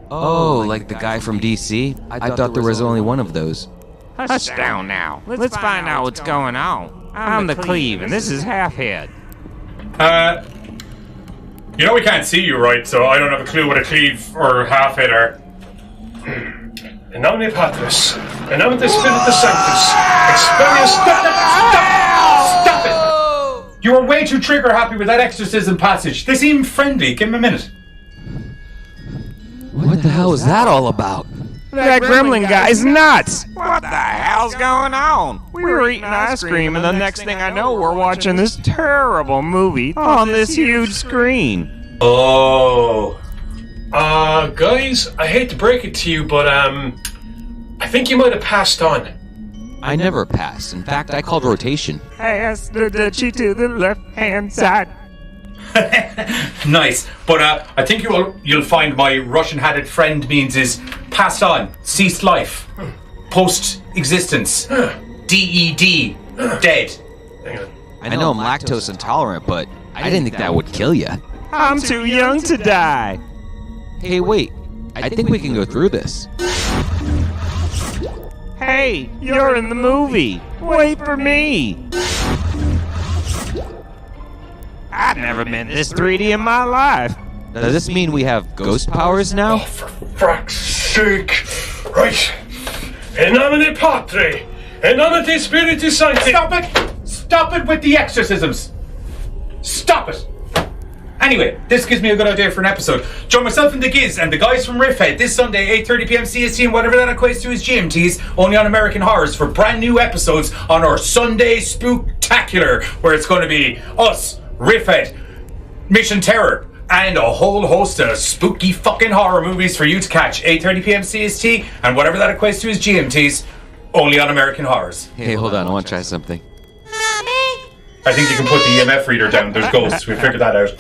Oh, like the guy from DC? I thought there was only one of those. Hush down now. Let's find out what's going on. I'm the Cleve, and this is Halfhead. You know we can't see you, right? So I don't have a clue what a cleave or half-head are. In nomine Patris, in nomine Spiritus Sanctus, expellius... Stop it! You are way too trigger-happy with that exorcism passage. They seem friendly. Give him a minute. What the hell is that all about? That gremlin guy's nuts! What the hell's going on? We were eating ice cream, and the next thing I know, we're watching this terrible movie on this huge screen. Oh. Guys, I hate to break it to you, but, I think you might have passed on. I never passed. In fact, I called rotation. Pass the duchy to the left-hand side. Nice, but I think you'll find my Russian-hatted friend means is passed on, ceased life, post-existence, DED, dead. I know I'm lactose intolerant, but I didn't think that would kill you. I'm too young to die. Hey, wait. I think we can go through this. Hey, you're in the movie. Wait for me. I've never been this 3D in my life. Does this mean we have ghost powers now? Oh, for fuck's sake. Right. In nomine Patri, in nomine Spiritus Sancti. Stop it! Stop it with the exorcisms! Stop it! Anyway, this gives me a good idea for an episode. Join myself and the Giz and the guys from Riffhead this Sunday, 8:30 p.m. CST, and whatever that equates to is GMTs, only on American Horrors, for brand new episodes on our Sunday Spooktacular, where it's going to be us, Riffhead, Mission Terror, and a whole host of spooky fucking horror movies for you to catch, 8:30 p.m. CST, and whatever that equates to is GMTs, only on American Horrors. Hey, hold on, I want to try something. I think you can put the EMF reader down. There's ghosts. We figured that out.